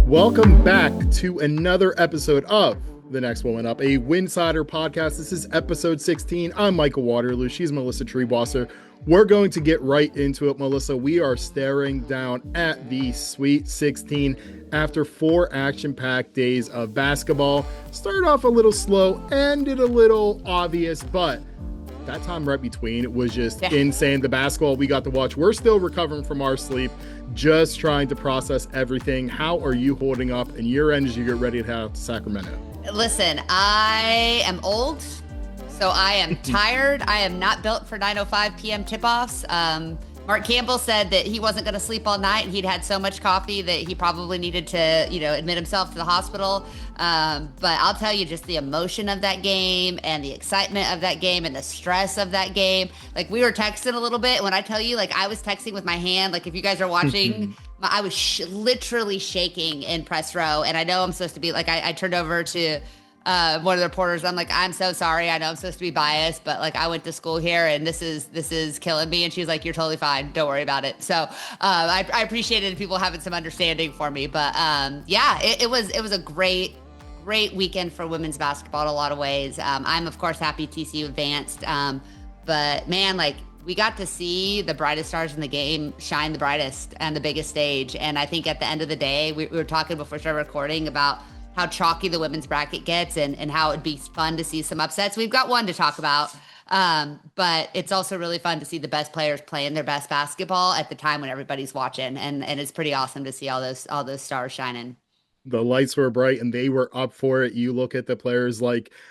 Welcome back to another episode of The Next Woman Up, a Winsidr podcast. This is episode 16. I'm Michael Waterloo. She's Melissa Treebosser. We're going to get right into it, Melissa. We are staring down at the Sweet 16 after 4 action-packed days of basketball. Started off a little slow, ended a little obvious, but that time right between was just insane. The basketball we got to watch, we're still recovering from our sleep, just trying to process everything. How are you holding up in your end as you get ready to head out to Sacramento? Listen, I am old, so I am tired. I am not built for 9:05 p.m. tip-offs. Mark Campbell said that he wasn't going to sleep all night. He'd had so much coffee that he probably needed to, admit himself to the hospital. But I'll tell you, just the emotion of that game and the excitement of that game and the stress of that game. Like, we were texting a little bit. When I tell you, like, I was texting with my hand. Like, if you guys are watching, I was literally shaking in press row. And I know I'm supposed to be, like, I turned over to one of the reporters. I'm like, I'm so sorry. I know I'm supposed to be biased, but like, I went to school here and this is killing me. And she's like, you're totally fine. Don't worry about it. So I appreciated people having some understanding for me. But it was a great weekend for women's basketball in a lot of ways. I'm of course happy TCU advanced. But man, like, we got to see the brightest stars in the game shine the brightest and the biggest stage. And I think at the end of the day, we were talking before we started recording about how chalky the women's bracket gets and how it'd be fun to see some upsets. We've got one to talk about, but it's also really fun to see the best players playing their best basketball at the time when everybody's watching. And it's pretty awesome to see all those stars shining. The lights were bright and they were up for it. You look at the players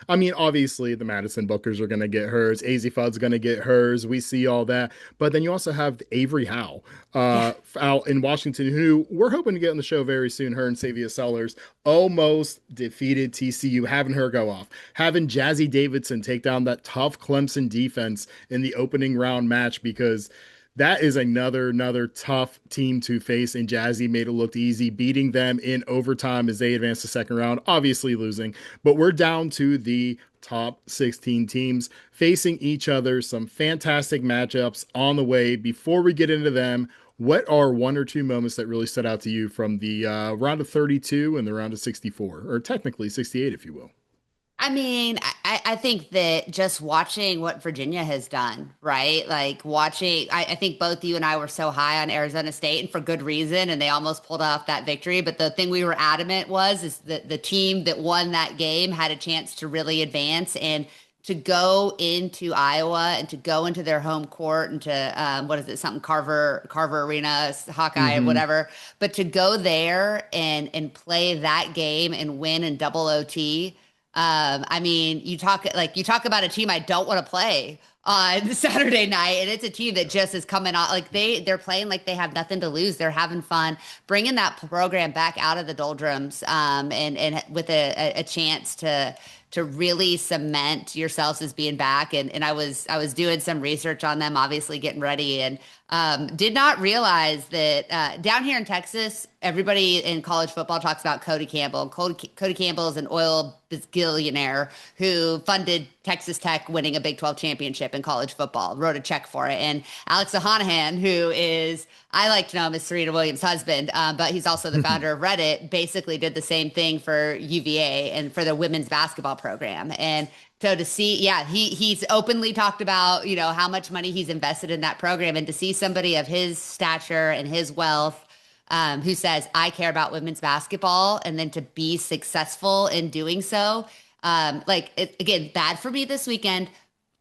obviously the Madison Bookers are going to get hers. AZ Fudd's going to get hers. We see all that. But then you also have Avery Howe out in Washington, who we're hoping to get on the show very soon. Her and Savia Sellers almost defeated TCU, having her go off. Having Jazzy Davidson take down that tough Clemson defense in the opening round match, because that is another tough team to face, and Jazzy made it look easy, beating them in overtime as they advance to second round, obviously losing. But we're down to the top 16 teams facing each other. Some fantastic matchups on the way. Before we get into them, what are one or two moments that really stood out to you from the round of 32 and the round of 64, or technically 68, if you will? I mean, I think that just watching what Virginia has done, right? Like watching, I think both you and I were so high on Arizona State, and for good reason, and they almost pulled off that victory. But the thing we were adamant is that the team that won that game had a chance to really advance and to go into Iowa and to go into their home court and to what is it, something Carver Arena, Hawkeye, or whatever. But to go there and play that game and win in double OT. I mean, you talk about a team I don't want to play on Saturday night, and it's a team that just is coming on, like they're playing like they have nothing to lose. They're having fun, bringing that program back out of the doldrums, and with a chance to really cement yourselves as being back. And I was doing some research on them, obviously getting ready, and did not realize that down here in Texas, everybody in college football talks about Cody Campbell. Cody Campbell is an oil billionaire who funded Texas Tech winning a Big 12 championship in college football, wrote a check for it. And Alex Ohanahan, who is, I like to know him as Serena Williams' husband, but he's also the founder of Reddit, basically did the same thing for UVA and for the women's basketball program. And so to see, he's openly talked about, how much money he's invested in that program, and to see somebody of his stature and his wealth who says, I care about women's basketball, and then to be successful in doing so. Again, bad for me this weekend,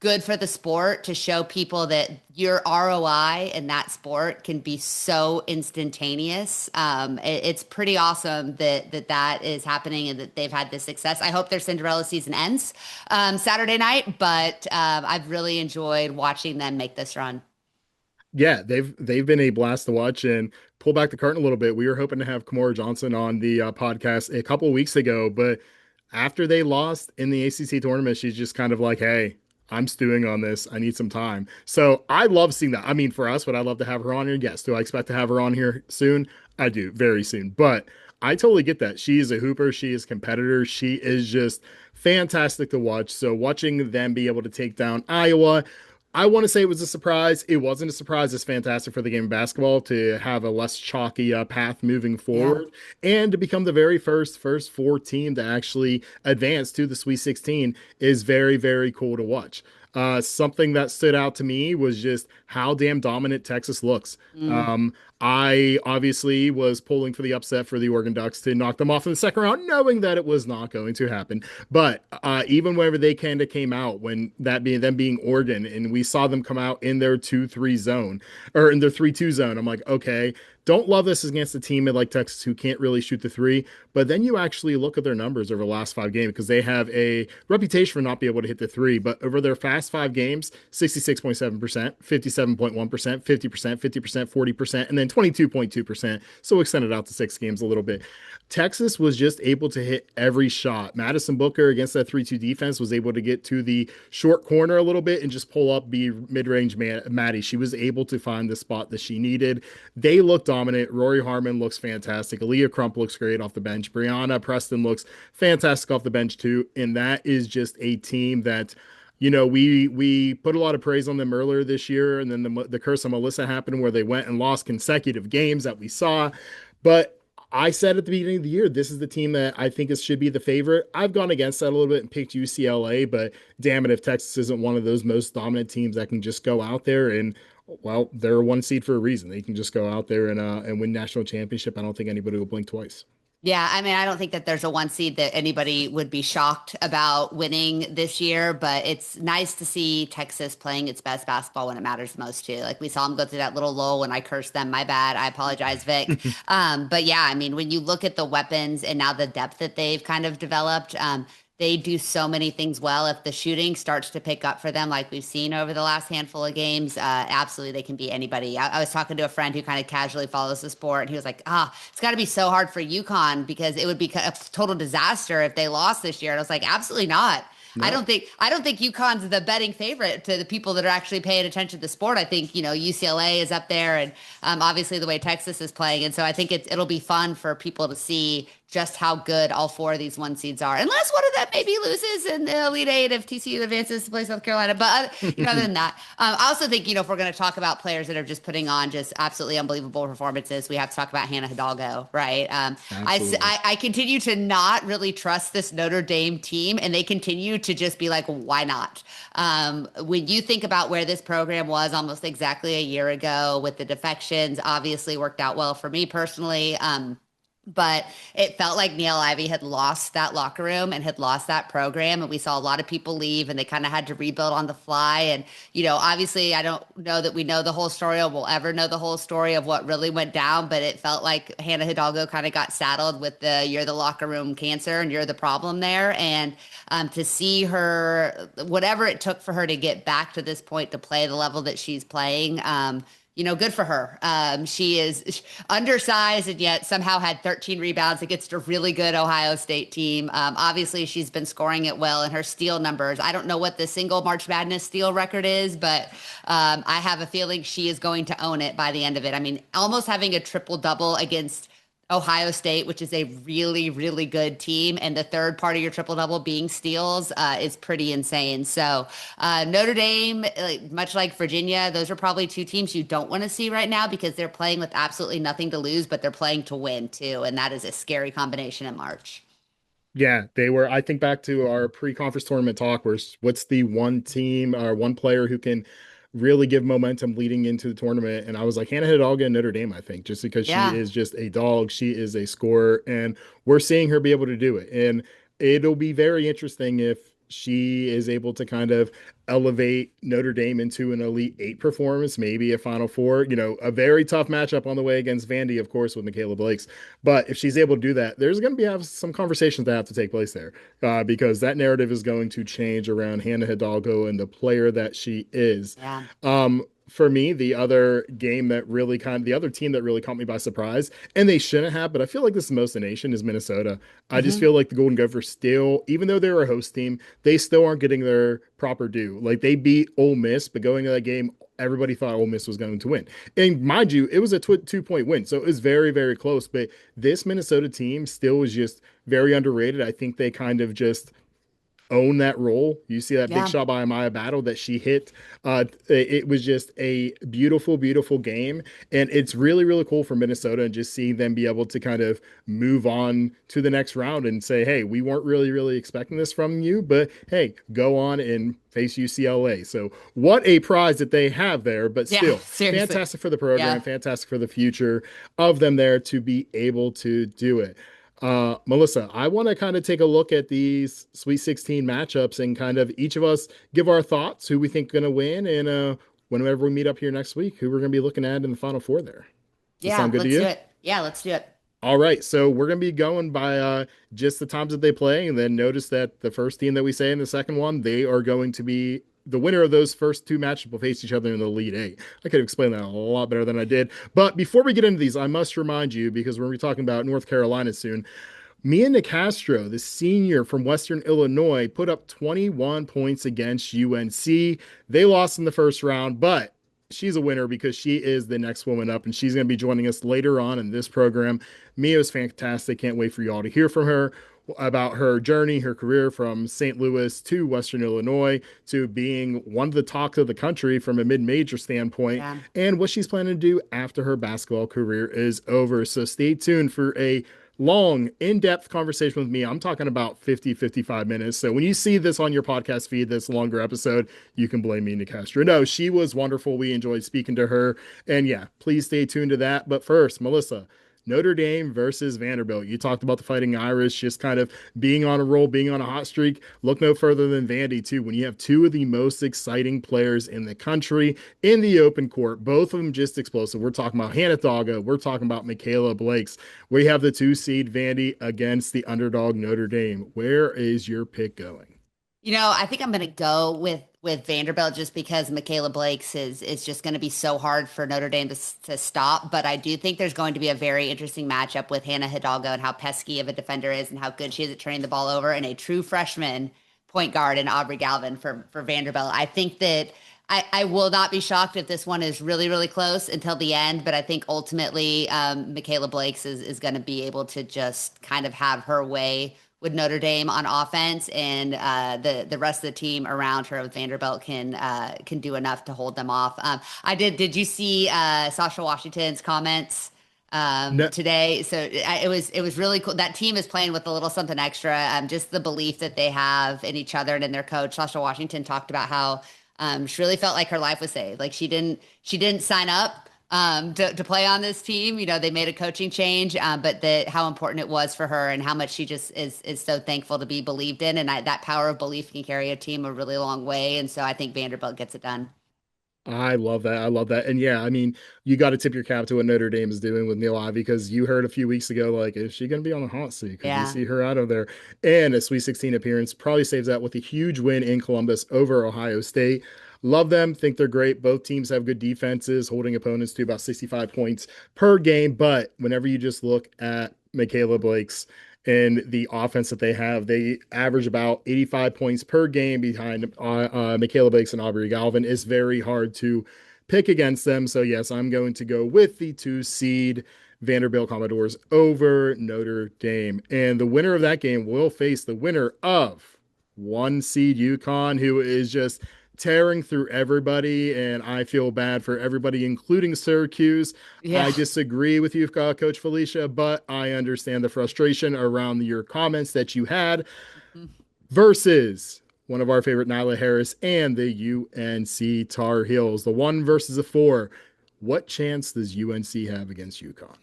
good for the sport to show people that your ROI in that sport can be so instantaneous. It's pretty awesome that is happening and that they've had this success. I hope their Cinderella season ends Saturday night, but I've really enjoyed watching them make this run. Yeah, they've been a blast to watch. And pull back the curtain a little bit, we were hoping to have Kamora Johnson on the podcast a couple of weeks ago, but after they lost in the ACC tournament, she's just kind of like, hey, I'm stewing on this. I need some time. So I love seeing that. I mean, for us, would I love to have her on here? Yes. Do I expect to have her on here soon? I do, very soon. But I totally get that. She is a hooper. She is a competitor. She is just fantastic to watch. So watching them be able to take down Iowa, I want to say it was a surprise. It wasn't a surprise. It's fantastic for the game of basketball to have a less chalky path moving Yeah. forward and to become the very first four team to actually advance to the Sweet 16 is very, very cool to watch. Something that stood out to me was just how damn dominant Texas looks. Mm. Um, I obviously was pulling for the upset for the Oregon Ducks to knock them off in the second round, knowing that it was not going to happen. But even whenever they kind of came out, when that being them being Oregon, and we saw them come out in their 2-3 zone or in their 3-2 zone, I'm like, okay, don't love this against a team like Texas who can't really shoot the three. But then you actually look at their numbers over the last 5 games because they have a reputation for not being able to hit the three. But over their fast 5 games, 66.7%, 57.1%, 50%, 50%, 40%, and then 22.2%. So extended out to 6 games a little bit. Texas was just able to hit every shot. Madison Booker against that 3-2 defense was able to get to the short corner a little bit and just pull up, be mid-range Maddie. She was able to find the spot that she needed. They look dominant. Rory Harmon looks fantastic. Aaliyah Crump looks great off the bench. Brianna Preston looks fantastic off the bench too. And that is just a team that we put a lot of praise on them earlier this year, and then the curse of Melissa happened where they went and lost consecutive games that we saw. But I said at the beginning of the year, this is the team that I think should be the favorite. I've gone against that a little bit and picked UCLA, but damn it, if Texas isn't one of those most dominant teams that can just go out there and, well, they're a 1 seed for a reason. They can just go out there and win national championship. I don't think anybody will blink twice. Yeah, I mean, I don't think that there's a one seed that anybody would be shocked about winning this year, but it's nice to see Texas playing its best basketball when it matters most too. Like we saw them go through that little lull when I cursed them. My bad. I apologize, Vic. But yeah, I mean, when you look at the weapons and now the depth that they've kind of developed, they do so many things well. If the shooting starts to pick up for them, like we've seen over the last handful of games, absolutely they can beat anybody. I was talking to a friend who kind of casually follows the sport, and he was like, it's got to be so hard for UConn because it would be a total disaster if they lost this year. And I was like, absolutely not. No. I don't think UConn's the betting favorite to the people that are actually paying attention to the sport. I think UCLA is up there, and obviously the way Texas is playing, and so I think it'll be fun for people to see just how good all four of these 1 seeds are. Unless one of them maybe loses in the Elite Eight if TCU advances to play South Carolina. But other than that, I also think if we're going to talk about players that are just putting on just absolutely unbelievable performances, we have to talk about Hannah Hidalgo, right? Absolutely. I continue to not really trust this Notre Dame team, and they continue to just be like, why not? When you think about where this program was almost exactly a year ago with the defections, obviously worked out well for me personally. But it felt like Neil Ivy had lost that locker room and had lost that program. And we saw a lot of people leave and they kind of had to rebuild on the fly. And, obviously, I don't know that we know the whole story or will ever know the whole story of what really went down. But it felt like Hannah Hidalgo kind of got saddled with you're the locker room cancer and you're the problem there. And to see her, whatever it took for her to get back to this point to play the level that she's playing, good for her. She is undersized and yet somehow had 13 rebounds against a really good Ohio State team. Obviously, she's been scoring it well in her steal numbers. I don't know what the single March Madness steal record is, but I have a feeling she is going to own it by the end of it. I mean, almost having a triple double against Ohio State, which is a really, really good team, and the third part of your triple double being steals is pretty insane. So Notre Dame, much like Virginia, those are probably two teams you don't want to see right now because they're playing with absolutely nothing to lose, but they're playing to win too, and that is a scary combination in March. Yeah, they were. I think back to our pre-conference tournament talk, where what's the one team or one player who can really give momentum leading into the tournament? And I was like, Hannah Hidalgo and Notre Dame, I think, just because she Yeah. is just a dog. She is a scorer, and we're seeing her be able to do it. And it'll be very interesting if she is able to kind of elevate Notre Dame into an Elite Eight performance, maybe a Final Four. A very tough matchup on the way against Vandy, of course, with Michaela Blakes. But if she's able to do that, there's going to be have some conversations that have to take place there because that narrative is going to change around Hannah Hidalgo and the player that she is. Yeah. For me, the other the other team that really caught me by surprise, and they shouldn't have, but I feel like this is most of the nation, is Minnesota. I just Hmm. feel like the Golden Gophers still, even though they're a host team, they still aren't getting their proper due. Like they beat Ole Miss, but going to that game, everybody thought Ole Miss was going to win. And mind you, it was a 2 point win, so it was very, very close. But this Minnesota team still is just very underrated. I think they kind of just own that role. You see that big Yeah. shot by Amaya Battle that she hit. It was just a beautiful, beautiful game. And it's really, really cool for Minnesota and just seeing them be able to kind of move on to the next round and say, hey, we weren't really, really expecting this from you, but hey, go on and face UCLA. So what a prize that they have there, but Yeah, still seriously. fantastic for the Yeah. program, fantastic for the future of them there to be able to do it. Melissa, I want to kind of take a look at these Sweet 16 matchups and kind of each of us give our thoughts, who we think going to win, and whenever we meet up here next week, who we're going to be looking at in the Final Four there. Does that Yeah, sound good to let's do you? it. Yeah, let's do it. All right, so we're going to be going by just the times that they play, and then notice that the first team that we say in the second one, they are going to be the winner of those first two matches will face each other in the Elite Eight. I could have explained that a lot better than I did. But before we get into these, I must remind you, because we're going to be talking about North Carolina soon, Mia Nicastro, the senior from Western Illinois, put up 21 points against UNC. They lost in the first round, but she's a winner because she is the next woman up, and she's going to be joining us later on in this program. Mia is fantastic. Can't wait for you all to hear from her about her journey, her career from St. Louis to Western Illinois to being one of the talks of the country from a mid-major standpoint, Yeah. and what she's planning to do after her basketball career is over. So stay tuned for a long, in-depth conversation with me. I'm talking about 50, 55 minutes. So when you see this on your podcast feed, this longer episode, you can blame me, Nicastro. No, she was wonderful. We enjoyed speaking to her. And yeah, please stay tuned to that. But first, Melissa, Notre Dame versus Vanderbilt. You talked about the Fighting Irish just kind of being on a roll, being on a hot streak. Look no further than Vandy, too, when you have two of the most exciting players in the country in the open court, both of them just explosive. We're talking about Hannah Dogga. We're talking about Michaela Blakes. We have the two seed Vandy against the underdog Notre Dame. Where is your pick going? I think I'm going to go with Vanderbilt just because Michaela Blake's is just going to be so hard for Notre Dame to stop. But I do think there's going to be a very interesting matchup with Hannah Hidalgo and how pesky of a defender is and how good she is at turning the ball over, and a true freshman point guard in Aubrey Galvin for Vanderbilt. I think that I will not be shocked if this one is really, really close until the end, but I think ultimately Michaela Blake's is going to be able to just kind of have her way with Notre Dame on offense, and the rest of the team around her with Vanderbilt can do enough to hold them off. I did. Did you see Sasha Washington's comments No, today? So it was really cool. That team is playing with a little something extra. Just the belief that they have in each other and in their coach. Sasha Washington talked about how she really felt like her life was saved. Like she didn't sign up to play on this team. They made a coaching change, but that how important it was for her and how much she just is so thankful to be believed in. And that power of belief can carry a team a really long way. And so I think Vanderbilt gets it done. I love that. I love that. And yeah, I mean, you got to tip your cap to what Notre Dame is doing with Neil Ivey because you heard a few weeks ago, like, is she going to be on the hot seat? Could we Yeah. see her out of there? And a Sweet 16 appearance probably saves that with a huge win in Columbus over Ohio State. Love them. Think they're great. Both teams have good defenses, holding opponents to about 65 points per game. But whenever you just look at Michaela Blake's and the offense that they average about 85 points per game behind Michaela Bakes and Aubrey Galvin. It's very hard to pick against them. So, yes, I'm going to go with the two seed Vanderbilt Commodores over Notre Dame. And the winner of that game will face the winner of one seed UConn, who is just tearing through everybody. And I feel bad for everybody, including Syracuse. Yeah. I disagree with you, Coach Felicia, but I understand the frustration around your comments that you had versus one of our favorite Nyla Harris and the UNC Tar Heels, the one versus a four. What chance does UNC have against UConn?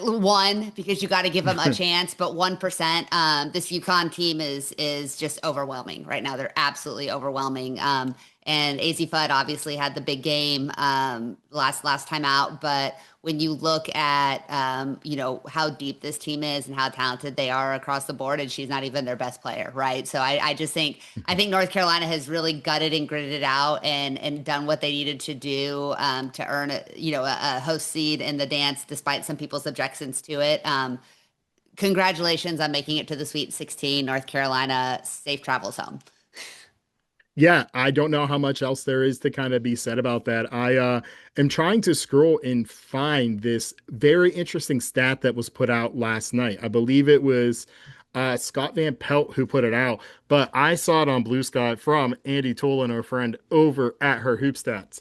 One, because you got to give them a chance, but 1%. This UConn team is just overwhelming right now. They're absolutely overwhelming. And AZ Fudd obviously had the big game last time out, but when you look at how deep this team is and how talented they are across the board, and she's not even their best player, right? So I just think North Carolina has really gutted and gritted it out and done what they needed to do to earn a host seed in the dance, despite some people's objections to it. Congratulations on making it to the Sweet 16, North Carolina. Safe travels home. Yeah, I don't know how much else there is to kind of be said about that. I am trying to scroll and find this very interesting stat that was put out last night. I believe it was Scott Van Pelt who put it out, but I saw it on Blue Sky from Andy Tolan, our friend over at her Hoop Stats.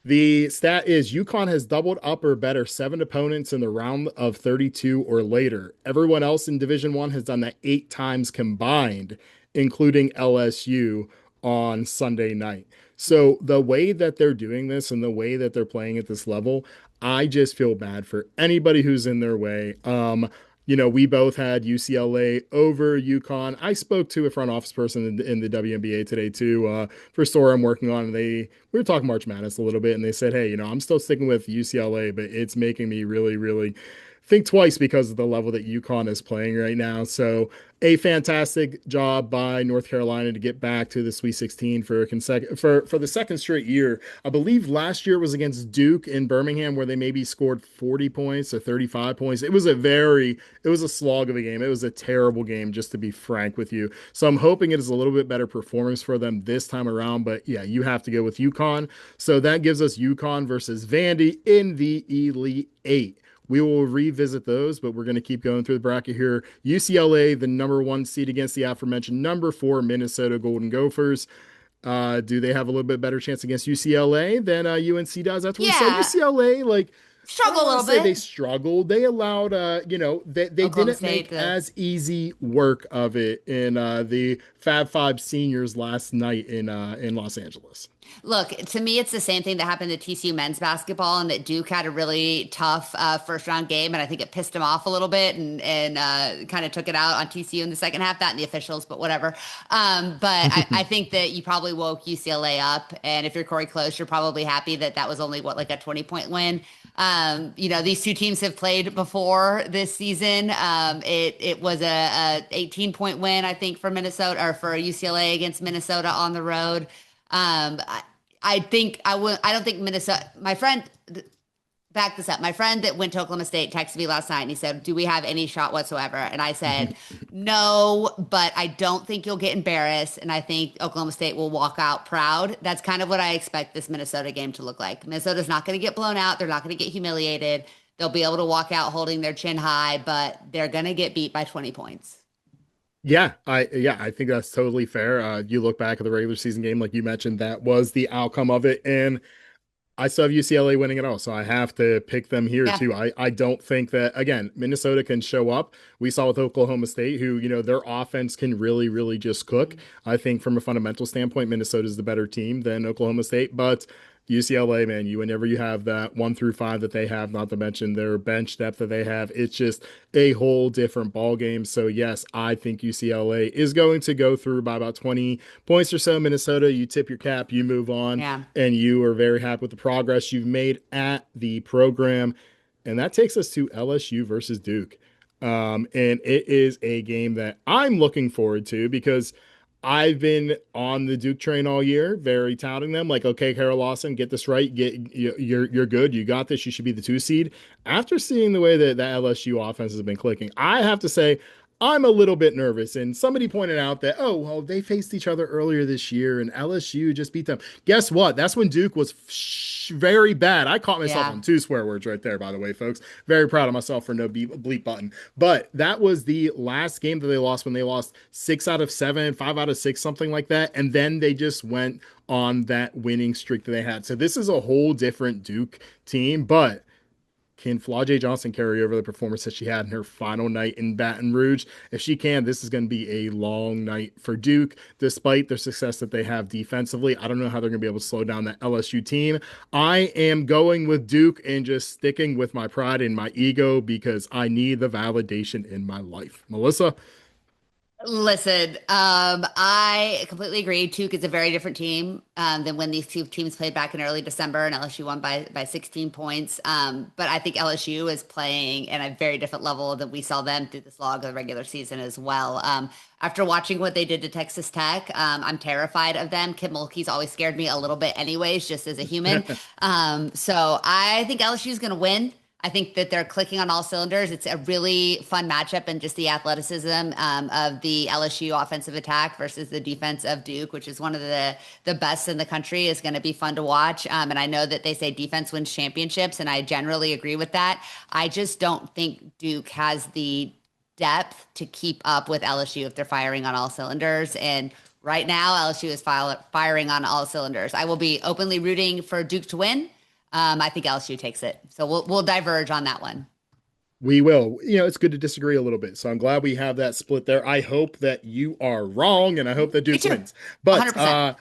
The stat is UConn has doubled up or better seven opponents in the round of 32 or later. Everyone else in Division One has done that 8 times combined, including LSU on Sunday night. So the way that they're doing this and the way that they're playing at this level, I just feel bad for anybody who's in their way. We both had UCLA over UConn. I spoke to a front office person in the WNBA today too, for a story I'm working on. And we were talking March Madness a little bit, and they said, "Hey, I'm still sticking with UCLA, but it's making me really, really think twice because of the level that UConn is playing right now." So a fantastic job by North Carolina to get back to the Sweet 16 for for the second straight year. I believe last year was against Duke in Birmingham where they maybe scored 40 points or 35 points. It was a slog of a game. It was a terrible game, just to be frank with you. So I'm hoping it is a little bit better performance for them this time around. But yeah, you have to go with UConn. So that gives us UConn versus Vandy in the Elite Eight. We will revisit those, but we're going to keep going through the bracket here. UCLA, the number one seed against the aforementioned number four Minnesota Golden Gophers. Do they have a little bit better chance against UCLA than UNC does? That's what we saw. Yeah, UCLA, like, I struggle don't a want to little say they bit. struggled. They allowed, they Oklahoma didn't State, make as easy work of it in the Fab Five seniors last night in Los Angeles. look, to me, it's the same thing that happened to TCU men's basketball, and that Duke had a really tough first round game, and I think it pissed them off a little bit, and kind of took it out on TCU in the second half. That and the officials, but whatever. But I think that you probably woke UCLA up, and if you're Corey Close, you're probably happy that that was only what, like a 20-point win. These two teams have played before this season. It was a 18-point win, I think, for Minnesota or for UCLA against Minnesota on the road. I think I would. I don't think Minnesota. My friend, back this up. My friend that went to Oklahoma State texted me last night and he said, "Do we have any shot whatsoever?" And I said, "No, but I don't think you'll get embarrassed, and I think Oklahoma State will walk out proud." That's kind of what I expect this Minnesota game to look like. Minnesota's not going to get blown out. They're not going to get humiliated. They'll be able to walk out holding their chin high, but they're going to get beat by 20 points. I think that's totally fair. You look back at the regular season game, like you mentioned, that was the outcome of it, and I still have UCLA winning it all, so I have to pick them here Yeah. too. I don't think that again, Minnesota can show up. We saw with Oklahoma State, who their offense can really, really just cook. I think from a fundamental standpoint, Minnesota is the better team than Oklahoma State, but UCLA, man, whenever you have that 1 through 5 that they have, not to mention their bench depth that they have, it's just a whole different ball game. So yes, I think UCLA is going to go through by about 20 points or so. Minnesota, you tip your cap, you move on, Yeah. and you are very happy with the progress you've made at the program. And that takes us to LSU versus Duke. And it is a game that I'm looking forward to because I've been on the Duke train all year, very touting them. Like, okay, Carol Lawson, get this right. You're good. You got this. You should be the 2 seed. After seeing the way that the LSU offense has been clicking, I have to say I'm a little bit nervous. And somebody pointed out that, oh, well, they faced each other earlier this year, and LSU just beat them. Guess what? That's when Duke was very bad. I caught myself Yeah. on 2 swear words right there, by the way, folks. Very proud of myself for no bleep button. But that was the last game that they lost when they lost 6 out of 7, 5 out of 6, something like that. And then they just went on that winning streak that they had. So this is a whole different Duke team, but can Flau'jae Johnson carry over the performance that she had in her final night in Baton Rouge? If she can, this is going to be a long night for Duke, despite the success that they have defensively. I don't know how they're going to be able to slow down that LSU team. I am going with Duke and just sticking with my pride and my ego because I need the validation in my life. Melissa? Listen, I completely agree. Duke is a very different team than when these two teams played back in early December, and LSU won by 16 points. But I think LSU is playing at a very different level than we saw them through this log of the regular season as well. After watching what they did to Texas Tech, I'm terrified of them. Kim Mulkey's always scared me a little bit, anyways, just as a human. So I think LSU is going to win. I think that they're clicking on all cylinders. It's a really fun matchup, and just the athleticism of the LSU offensive attack versus the defense of Duke, which is one of the best in the country, is going to be fun to watch. And I know that they say defense wins championships, and I generally agree with that. I just don't think Duke has the depth to keep up with LSU if they're firing on all cylinders. And right now, LSU is firing on all cylinders. I will be openly rooting for Duke to win. I think LSU takes it. So we'll diverge on that one. We will. It's good to disagree a little bit. So I'm glad we have that split there. I hope that you are wrong, and I hope that Me Duke too. wins. But 100%.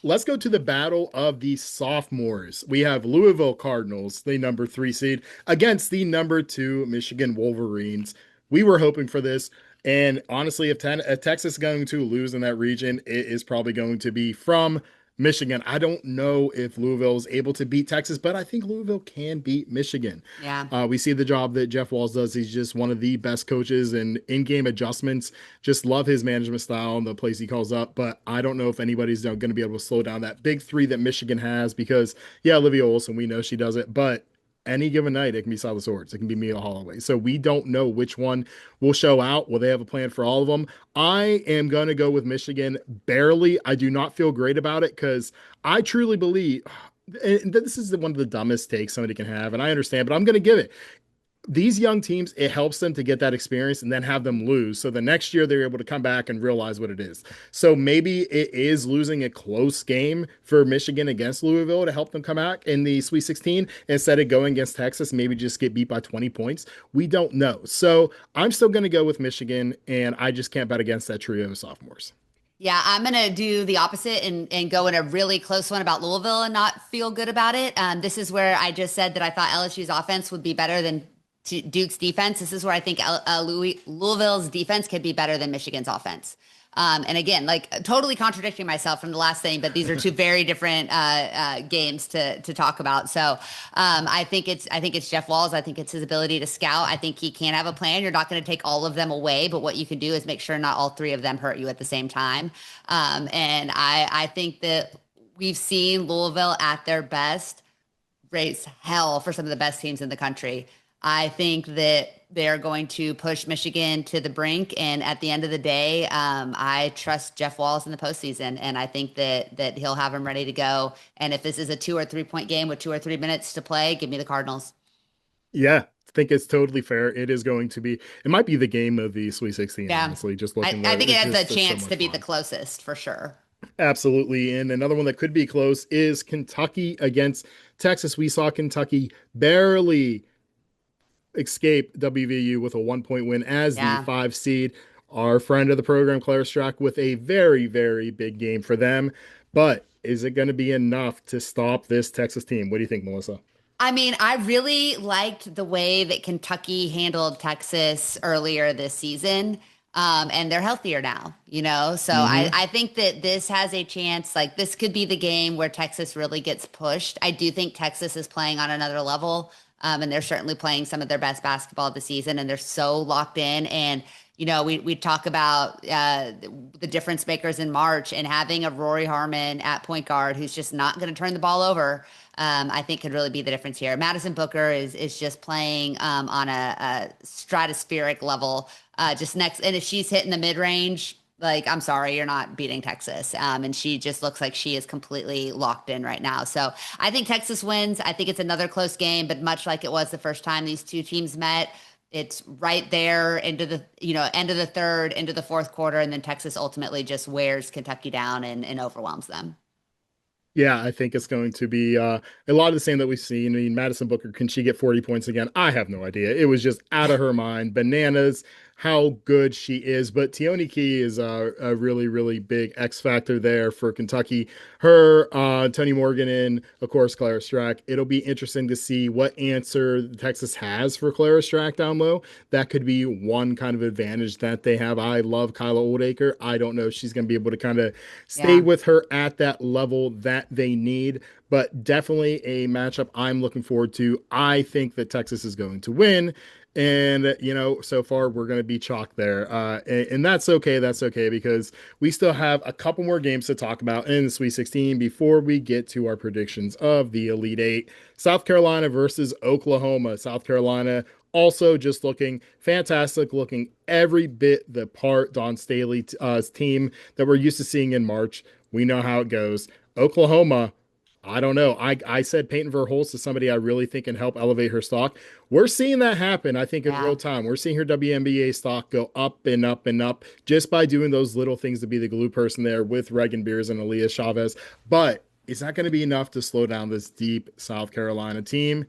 let's go to the battle of the sophomores. We have Louisville Cardinals, the number 3 seed, against the number 2 Michigan Wolverines. We were hoping for this. And honestly, if Texas is going to lose in that region, it is probably going to be from Michigan. I don't know if Louisville is able to beat Texas, but I think Louisville can beat Michigan. Yeah. We see the job that Jeff Walz does. He's just one of the best coaches and in-game adjustments. Just love his management style and the plays he calls up. But I don't know if anybody's going to be able to slow down that big three that Michigan has because, yeah, Olivia Olson, we know she does it, but any given night, it can be Silas Swords. It can be Mia Holloway. So we don't know which one will show out. Will they have a plan for all of them? I am going to go with Michigan barely. I do not feel great about it because I truly believe, and this is one of the dumbest takes somebody can have, and I understand, but I'm going to give it. These young teams, it helps them to get that experience and then have them lose. So the next year they're able to come back and realize what it is. So maybe it is losing a close game for Michigan against Louisville to help them come back in the Sweet 16 instead of going against Texas, maybe just get beat by 20 points. We don't know. So I'm still going to go with Michigan, and I just can't bet against that trio of sophomores. Yeah, I'm going to do the opposite and go in a really close one about Louisville and not feel good about it. This is where I just said that I thought LSU's offense would be better than Duke's defense. This is where I think Louisville's defense could be better than Michigan's offense. And again, like totally contradicting myself from the last thing, but these are two very different games to talk about. So I think it's Jeff Walz. I think it's his ability to scout. I think he can have a plan. You're not going to take all of them away, but what you can do is make sure not all three of them hurt you at the same time. And I think that we've seen Louisville at their best raise hell for some of the best teams in the country. I think that they're going to push Michigan to the brink, and at the end of the day, I trust Jeff Walz in the postseason, and I think that he'll have him ready to go. And if this is a 2 or 3 point game with 2 or 3 minutes to play, give me the Cardinals. Yeah, I think it's totally fair. It is going to be, it might be the game of the Sweet 16, Yeah, honestly, just I, looking I at it. think it It's has a just it's so chance much to be the fun. closest for sure. Absolutely. And another one that could be close is Kentucky against Texas. We saw Kentucky barely escape WVU with a 1 point win as the Yeah. 5 seed. Our friend of the program, Claire Strack, with a very, very big game for them. But is it going to be enough to stop this Texas team? What do you think, Melissa? I mean, I really liked the way that Kentucky handled Texas earlier this season. And they're healthier now, you know? So Hmm. I think that this has a chance, like this could be the game where Texas really gets pushed. I do think Texas is playing on another level. And they're certainly playing some of their best basketball of the season, and they're so locked in. And we talk about the difference makers in March, and having a Rory Harmon at point guard who's just not going to turn the ball over. I think could really be the difference here. Madison Booker is just playing on a stratospheric level. Just next, and if she's hitting the mid range, like I'm sorry, you're not beating Texas. And she just looks like she is completely locked in right now. So I think Texas wins. I think it's another close game, but much like it was the first time these two teams met, it's right there into the end of the third, into the fourth quarter, and then Texas ultimately just wears Kentucky down and overwhelms them. Yeah, I think it's going to be a lot of the same that we've seen. I mean, Madison Booker, can she get 40 points again? I have no idea. It was just out of her mind. Bananas how good she is. But Tioni Key is a really, really big X factor there for Kentucky. Her, Tony Morgan, and of course, Clara Strack. It'll be interesting to see what answer Texas has for Clara Strack down low. That could be one kind of advantage that they have. I love Kyla Oldacre. I don't know if she's going to be able to kind of stay Yeah. with her at that level that they need, but definitely a matchup I'm looking forward to. I think that Texas is going to win. And, so far we're going to be chalk there. And that's okay. That's okay because we still have a couple more games to talk about in the Sweet 16 before we get to our predictions of the Elite Eight. South Carolina versus Oklahoma. South Carolina also just looking fantastic, looking every bit the part Don Staley's team that we're used to seeing in March. We know how it goes. Oklahoma, I don't know. I said Peyton Verhulst is somebody I really think can help elevate her stock. We're seeing that happen, I think, in real Yeah. time. We're seeing her WNBA stock go up and up and up just by doing those little things to be the glue person there with Reagan Beers and Aaliyah Chavez. But is that going to be enough to slow down this deep South Carolina team?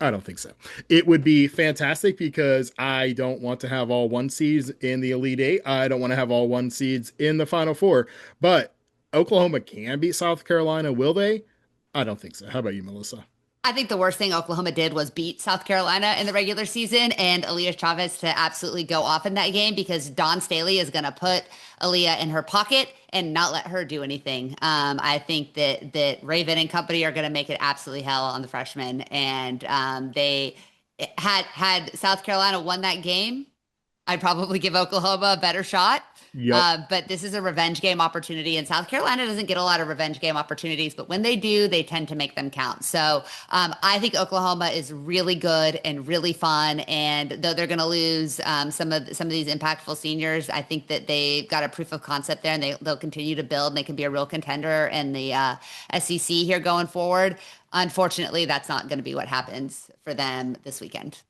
I don't think so. It would be fantastic because I don't want to have all one seeds in the Elite Eight. I don't want to have all one seeds in the Final Four. But Oklahoma can beat South Carolina, will they? I don't think so. How about you, Melissa? I think the worst thing Oklahoma did was beat South Carolina in the regular season and Aaliyah Chavez to absolutely go off in that game because Dawn Staley is going to put Aaliyah in her pocket and not let her do anything. I think that Raven and company are going to make it absolutely hell on the freshmen, and they had South Carolina won that game. I'd probably give Oklahoma a better shot. Yep. But this is a revenge game opportunity, and South Carolina doesn't get a lot of revenge game opportunities, but when they do, they tend to make them count. So I think Oklahoma is really good and really fun, and though they're going to lose some of these impactful seniors, I think that they've got a proof of concept there, and they'll continue to build, and they can be a real contender in the SEC here going forward. Unfortunately, that's not going to be what happens for them this weekend.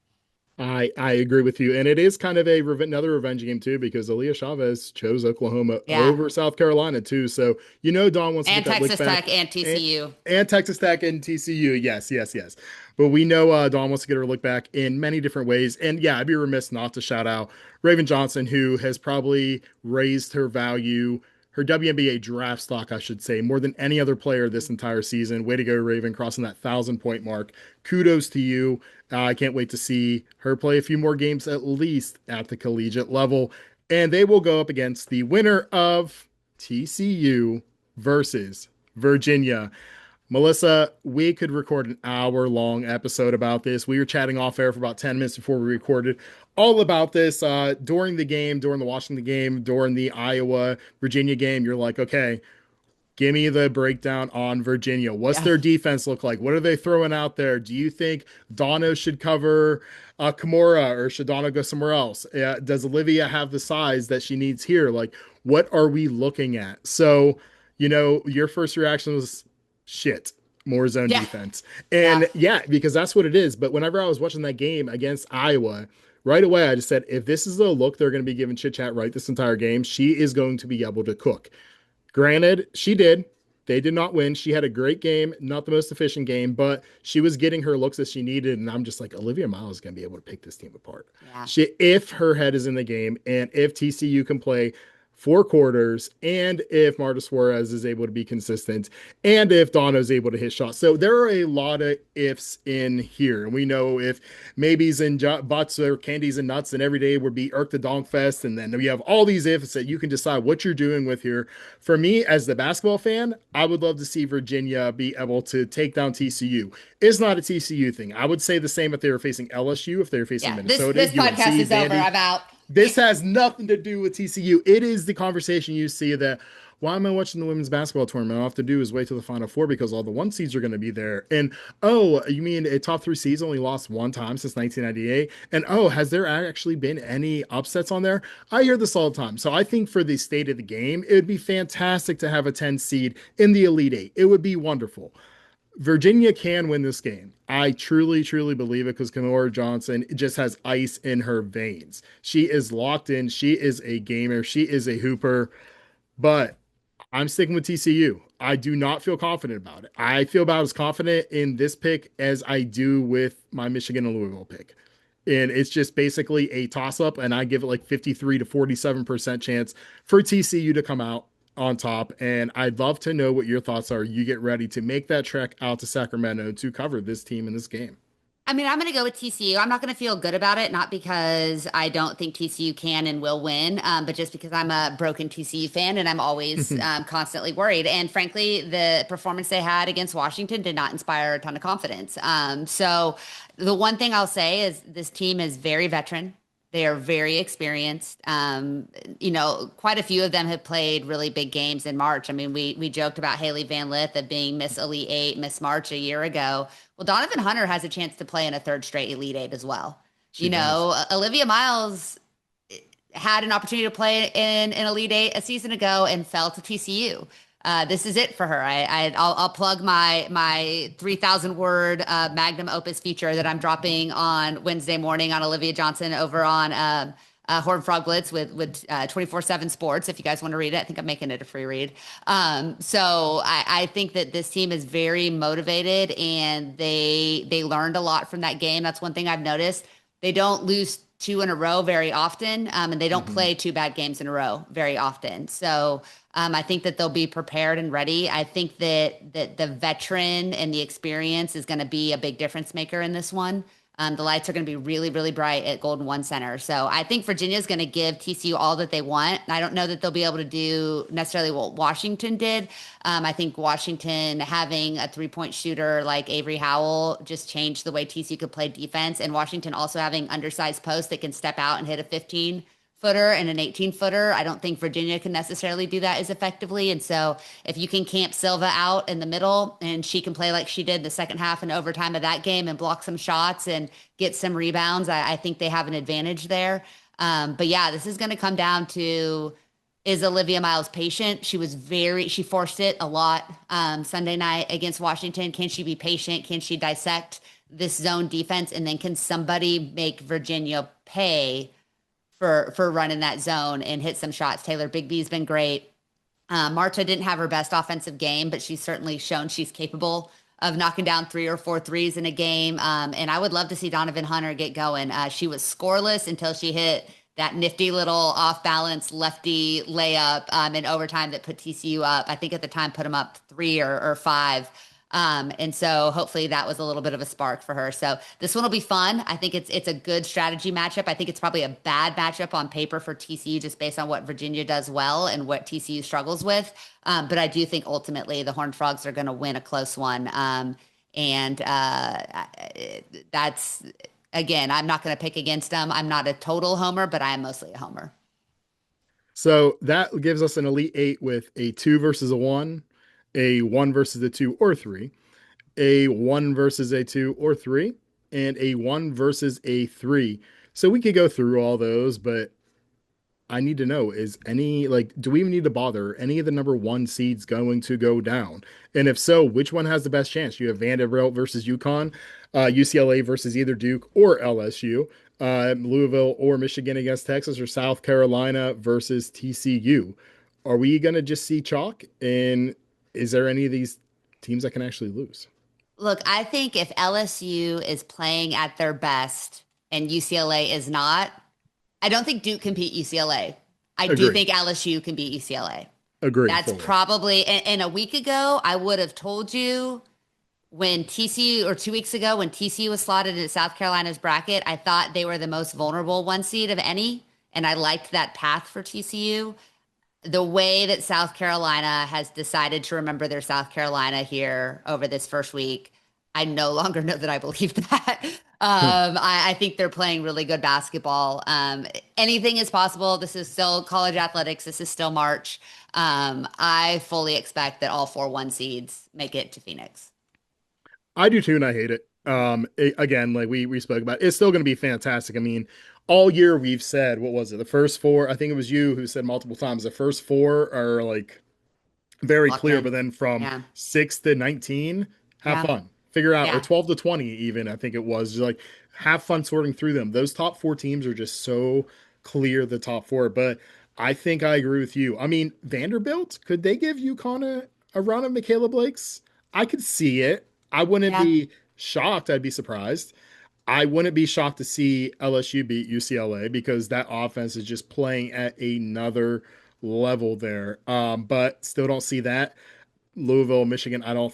I agree with you, and it is kind of another revenge game too because Aaliyah Chavez chose Oklahoma Yeah. over South Carolina too. So Don wants to get And that lick Texas back, Tech and and, TCU. and Texas Tech and TCU. Yes, yes, yes. But we know Dawn wants to get her look back in many different ways, and yeah, I'd be remiss not to shout out Raven Johnson, who has probably raised her value. Her WNBA draft stock, I should say, more than any other player this entire season. Way to go, Raven, crossing that 1,000 point mark. Kudos to you. I can't wait to see her play a few more games at least at the collegiate level. And they will go up against the winner of TCU versus Virginia. Melissa, we could record an hour long episode about this. We were chatting off air for about 10 minutes before we recorded all about this during the game, during the Washington game, during the Iowa Virginia game. You're like, okay, give me the breakdown on Virginia. What's Yeah. their defense look like? What are they throwing out there? Do you think Dono should cover Kimura or should Dono go somewhere else? Does Olivia have the size that she needs here? Like, what are we looking at? So, your first reaction was shit, more zone Yeah. defense. Yeah. And yeah, because that's what it is. But whenever I was watching that game against Iowa, right away, I just said, if this is the look they're going to be giving Chit Chat right this entire game, she is going to be able to cook. Granted, she did. They did not win. She had a great game, not the most efficient game, but she was getting her looks that she needed. And I'm just like, Olivia Miles is going to be able to pick this team apart. Yeah. If her head is in the game and if TCU can play 4 quarters and if Marta Suarez is able to be consistent and if Dono is able to hit shots. So there are a lot of ifs in here. And we know if maybes and butts or candies and nuts and every day would be Irk the Donk Fest. And then we have all these ifs that you can decide what you're doing with here. For me, as the basketball fan, I would love to see Virginia be able to take down TCU. It's not a TCU thing. I would say the same if they were facing LSU, if they were facing Yeah. This Minnesota, this podcast UNC, is over. Vandy. I'm out. This has nothing to do with TCU. It is the conversation you see that why am I watching the women's basketball tournament? All I have to do is wait till the Final Four because all the one seeds are going to be there. And oh, you mean a top three seeds only lost one time since 1998? And oh, has there actually been any upsets on there? I hear this all the time. So I think for the state of the game, it would be fantastic to have a 10 seed in the Elite Eight. It would be wonderful. Virginia can win this game. I truly, truly believe it because Kenora Johnson just has ice in her veins. She is locked in. She is a gamer. She is a hooper. But I'm sticking with TCU. I do not feel confident about it. I feel about as confident in this pick as I do with my Michigan and Louisville pick. And it's just basically a toss up, and I give it like 53 to 47% chance for TCU to come out on top. And I'd love to know what your thoughts are. You get ready to make that trek out to Sacramento to cover this team in this game. I mean, I'm going to go with TCU. I'm not going to feel good about it, not because I don't think TCU can and will win, but just because I'm a broken TCU fan and I'm always constantly worried. And frankly, the performance they had against Washington did not inspire a ton of confidence. So the one thing I'll say is this team is very veteran. They are very experienced. Quite a few of them have played really big games in March. I mean, we joked about Haley Van Lith of being Miss Elite Eight, Miss March a year ago. Well, Donovan Hunter has a chance to play in a third straight Elite Eight as well. She does. Olivia Miles had an opportunity to play in an Elite Eight a season ago and fell to TCU. this is it for her. I'll plug my 3,000 word magnum opus feature that I'm dropping on Wednesday morning on Olivia Johnson over on Horned Frog Blitz with 24/7 Sports. If you guys want to read it, I think I'm making it a free read. So I think that this team is very motivated and they learned a lot from that game. That's one thing I've noticed. They don't lose two in a row very often, and they don't Mhm. play two bad games in a row very often. So I think that they'll be prepared and ready. I think that the veteran and the experience is going to be a big difference maker in this one. The lights are going to be really, really bright at Golden One Center. So I think Virginia is going to give TCU all that they want. I don't know that they'll be able to do necessarily what Washington did. I think Washington having a 3-point shooter like Avery Howell just changed the way TCU could play defense. And Washington also having undersized posts that can step out and hit a 15-footer and an 18-footer. I don't think Virginia can necessarily do that as effectively. And so if you can camp Silva out in the middle and she can play like she did the second half and overtime of that game and block some shots and get some rebounds, I think they have an advantage there. But yeah, this is going to come down to, is Olivia Miles patient? She forced it a lot Sunday night against Washington. Can she be patient? Can she dissect this zone defense? And then can somebody make Virginia pay for running that zone and hit some shots? Taylor Bigby's been great. Marta didn't have her best offensive game, but she's certainly shown she's capable of knocking down 3 or 4 threes in a game. And I would love to see Donovan Hunter get going. She was scoreless until she hit that nifty little off balance lefty layup in overtime that put TCU up. I think at the time put them up 3 or 5. And so hopefully that was a little bit of a spark for her. So this one will be fun. I think it's a good strategy matchup. I think it's probably a bad matchup on paper for TCU just based on what Virginia does well and what TCU struggles with. But I do think ultimately the Horned Frogs are going to win a close one. And that's, again, I'm not going to pick against them. I'm not a total homer, but I am mostly a homer. So that gives us an Elite Eight with a two versus a one, a one versus a two or three, a one versus a two or three, and a one versus a three. So we could go through all those, but I need to know, is any, like, do we even need to bother any of the number one seeds going to go down? And if so, which one has the best chance? You have Vanderbilt versus UConn, UCLA versus either Duke or LSU, Louisville or Michigan against Texas, or South Carolina versus TCU. Are we going to just see chalk? And is there any of these teams that can actually lose? Look, I think if LSU is playing at their best and UCLA is not, I don't think Duke can beat UCLA. I do Agree. think LSU can beat UCLA. Agree That's fully. probably, and a week ago, I would have told you when TCU, or 2 weeks ago, when TCU was slotted in South Carolina's bracket, I thought they were the most vulnerable one seed of any. And I liked that path for TCU. The way that South Carolina has decided to remember their South Carolina here over this first week, I no longer know that I believe that. I think they're playing really good basketball. Anything is possible. This is still college athletics. This is still March. I fully expect that all 4 1 seeds make it to Phoenix. I do too, and I hate it. Again, like we spoke about, it's still going to be fantastic. I mean, all year we've said, what was it? The first four, I think it was you who said multiple times, the first four are like very Locked clear, but in. then from Yeah. 6 to 19, have Yeah. fun. Figure out, or Yeah. 12 to 20 even, I think it was, just like have fun sorting through them. Those top four teams are just so clear, the top four. But I think I agree with you. I mean, Vanderbilt, could they give UConn a run of Michaela Blake's? I could see it. I wouldn't Yeah. be shocked. I'd be surprised. I wouldn't be shocked to see LSU beat UCLA because that offense is just playing at another level there. But still don't see that. Louisville, Michigan, I don't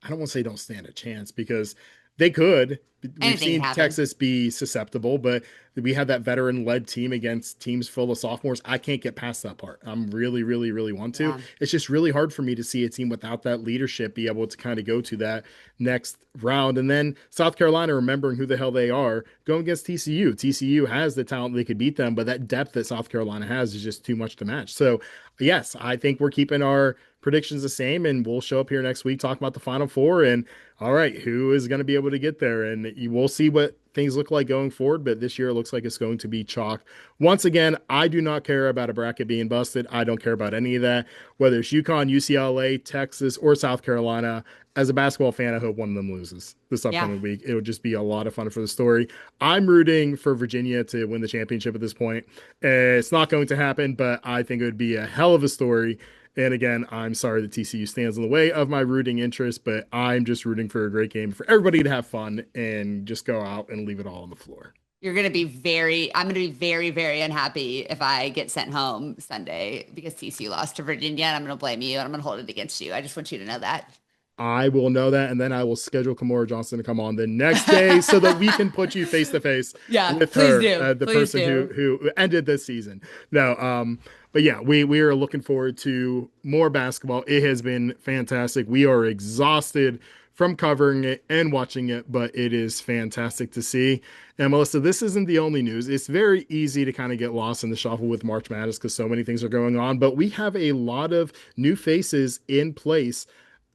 want to say don't stand a chance because they could. We've Anything can seen happen. Texas be susceptible, but we have that veteran led team against teams full of sophomores. I can't get past that part. I'm really, really, really want to. Yeah. It's just really hard for me to see a team without that leadership be able to kind of go to that next round. And then South Carolina, remembering who the hell they are, going against TCU. TCU has the talent they could beat them, but that depth that South Carolina has is just too much to match. So, yes, I think we're keeping our predictions the same, and we'll show up here next week talking about the Final Four and all right, who is going to be able to get there? And you will see what things look like going forward, but this year it looks like it's going to be chalk. Once again, I do not care about a bracket being busted. I don't care about any of that, whether it's UConn, UCLA, Texas, or South Carolina. As a basketball fan, I hope one of them loses this Yeah. upcoming week. It would just be a lot of fun for the story. I'm rooting for Virginia to win the championship at this point. It's not going to happen, but I think it would be a hell of a story. And again, I'm sorry that TCU stands in the way of my rooting interest, but I'm just rooting for a great game for everybody to have fun and just go out and leave it all on the floor. I'm going to be very, very unhappy if I get sent home Sunday because TCU lost to Virginia, and I'm going to blame you and I'm going to hold it against you. I just want you to know that. I will know that, and then I will schedule Kamora Johnson to come on the next day so that we can put you face to face Yeah, with please her, do. the Please person do. who ended this season. No, but yeah, we are looking forward to more basketball. It has been fantastic. We are exhausted from covering it and watching it, but it is fantastic to see. And Melissa, this isn't the only news. It's very easy to kind of get lost in the shuffle with March Madness because so many things are going on, but we have a lot of new faces in place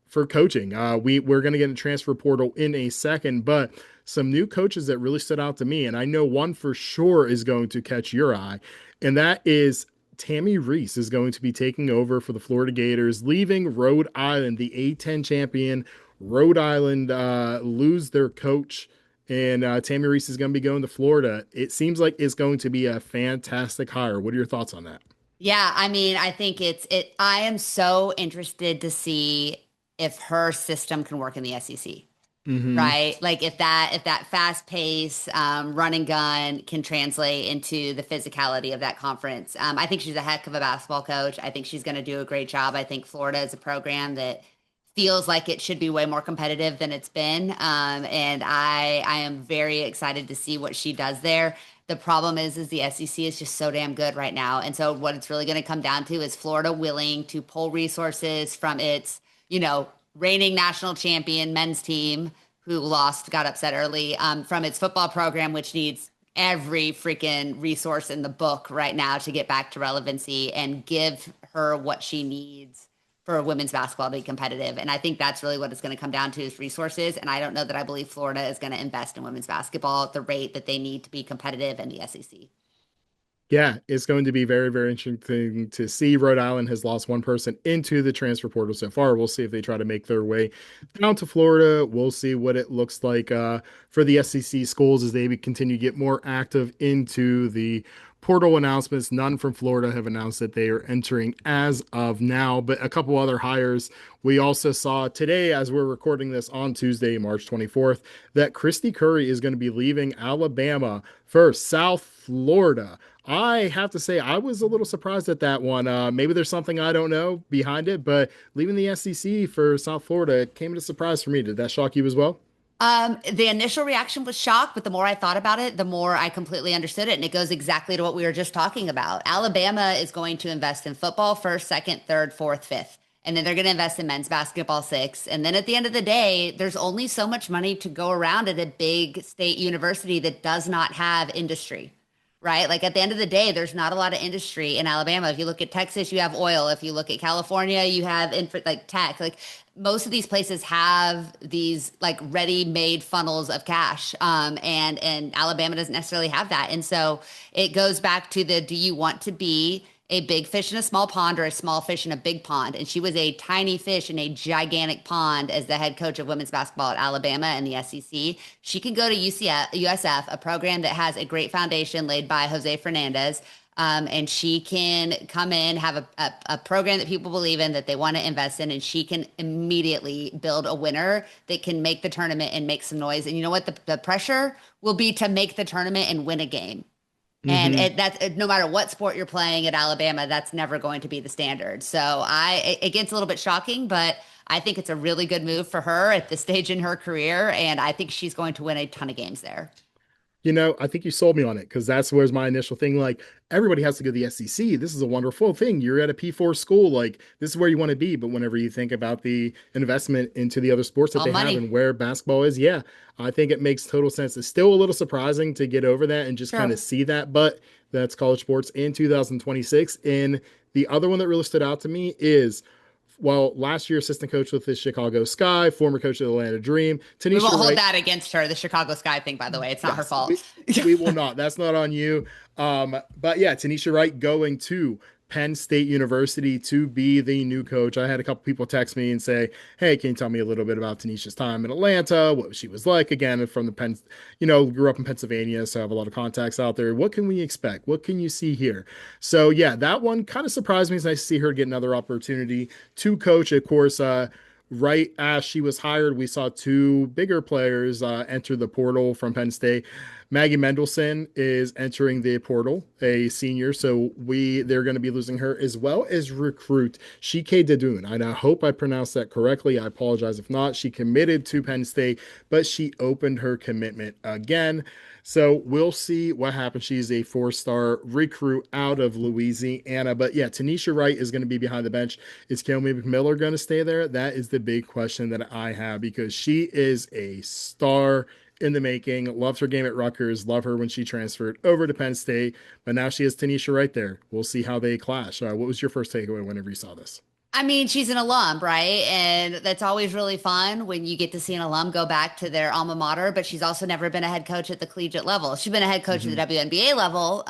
for coaching. We're going to get a transfer portal in a second, but some new coaches that really stood out to me, and I know one for sure is going to catch your eye, and that is Tammy Reese is going to be taking over for the Florida Gators, leaving Rhode Island, the A10 champion. Rhode Island lose their coach, and Tammy Reese is going to be going to Florida. It seems like it's going to be a fantastic hire. What are your thoughts on that? Yeah, I mean, I think I am so interested to see if her system can work in the SEC. Mm-hmm. Right. Like if that fast pace, run and gun can translate into the physicality of that conference. I think she's a heck of a basketball coach. I think she's going to do a great job. I think Florida is a program that feels like it should be way more competitive than it's been. And I am very excited to see what she does there. The problem is the SEC is just so damn good right now. And so what it's really going to come down to is Florida willing to pull resources from its, reigning national champion men's team who lost, got upset early, from its football program, which needs every freaking resource in the book right now to get back to relevancy and give her what she needs for women's basketball to be competitive. And I think that's really what it's going to come down to is resources. And I don't know that I believe Florida is going to invest in women's basketball at the rate that they need to be competitive in the SEC. Yeah, it's going to be very, very interesting to see. Rhode Island has lost one person into the transfer portal so far. We'll see if they try to make their way down to Florida. We'll see what it looks like for the SEC schools as they continue to get more active into the portal announcements. None from Florida have announced that they are entering as of now, but a couple other hires. We also saw today, as we're recording this on Tuesday, March 24th, that Christy Curry is going to be leaving Alabama for South Florida. I have to say, I was a little surprised at that one. Maybe there's something I don't know behind it, but leaving the SEC for South Florida came as a surprise for me. Did that shock you as well? The initial reaction was shock, but the more I thought about it, the more I completely understood it. And it goes exactly to what we were just talking about. Alabama is going to invest in football first, second, third, fourth, fifth. And then they're going to invest in men's basketball six. And then at the end of the day, there's only so much money to go around at a big state university that does not have industry, right? Like at the end of the day, there's not a lot of industry in Alabama. If you look at Texas, you have oil. If you look at California, you have like tech. Like most of these places have these like ready-made funnels of cash, and Alabama doesn't necessarily have that. And so it goes back to do you want to be a big fish in a small pond or a small fish in a big pond? And she was a tiny fish in a gigantic pond as the head coach of women's basketball at Alabama and the SEC. She can go to USF, a program that has a great foundation laid by Jose Fernandez. And she can come in, have a program that people believe in, that they want to invest in, and she can immediately build a winner that can make the tournament and make some noise. And you know what? The pressure will be to make the tournament and win a game. And Mm-hmm. that's no matter what sport you're playing at Alabama, that's never going to be the standard. So it gets a little bit shocking, but I think it's a really good move for her at this stage in her career. And I think she's going to win a ton of games there. I think you sold me on it because that's where's my initial thing. Like, everybody has to go to the SEC. This is a wonderful thing. You're at a P4 school. Like, this is where you want to be. But whenever you think about the investment into the other sports that All they have and money. where basketball is, yeah, I think it makes total sense. It's still a little surprising to get over that and just kind Sure. of see that. But that's college sports in 2026. And the other one that really stood out to me is well, last year assistant coach with the Chicago Sky, former coach of the Atlanta Dream. We Tanisha won't hold Wright, that against her. The Chicago Sky thing, by the way, it's not her yes, fault. we will not. That's not on you. But yeah, Tanisha Wright going to Penn State University to be the new coach. I had a couple people text me and say, "Hey, can you tell me a little bit about Tanisha's time in Atlanta? What she was like?" Again, from the Penn, grew up in Pennsylvania, so I have a lot of contacts out there. What can we expect? What can you see here? So yeah, that one kind of surprised me. It's nice to see her get another opportunity to coach. Of course, right as she was hired, we saw two bigger players enter the portal from Penn State. Maggie Mendelson is entering the portal, a senior, so they're going to be losing her, as well as recruit Shike Dadoun. And I hope I pronounced that correctly. I apologize if not. She committed to Penn State, but she opened her commitment again. So we'll see what happens. She's a four-star recruit out of Louisiana. But yeah, Tanisha Wright is going to be behind the bench. Is Kelly McMillan going to stay there? That is the big question that I have, because she is a star in the making. Loves her game at Rutgers. Love her when she transferred over to Penn State. But now she has Tanisha right there. We'll see how they clash. What was your first takeaway whenever you saw this? I mean, she's an alum, right? And that's always really fun when you get to see an alum go back to their alma mater, but she's also never been a head coach at the collegiate level. She's been a head coach at the Mm-hmm. WNBA level,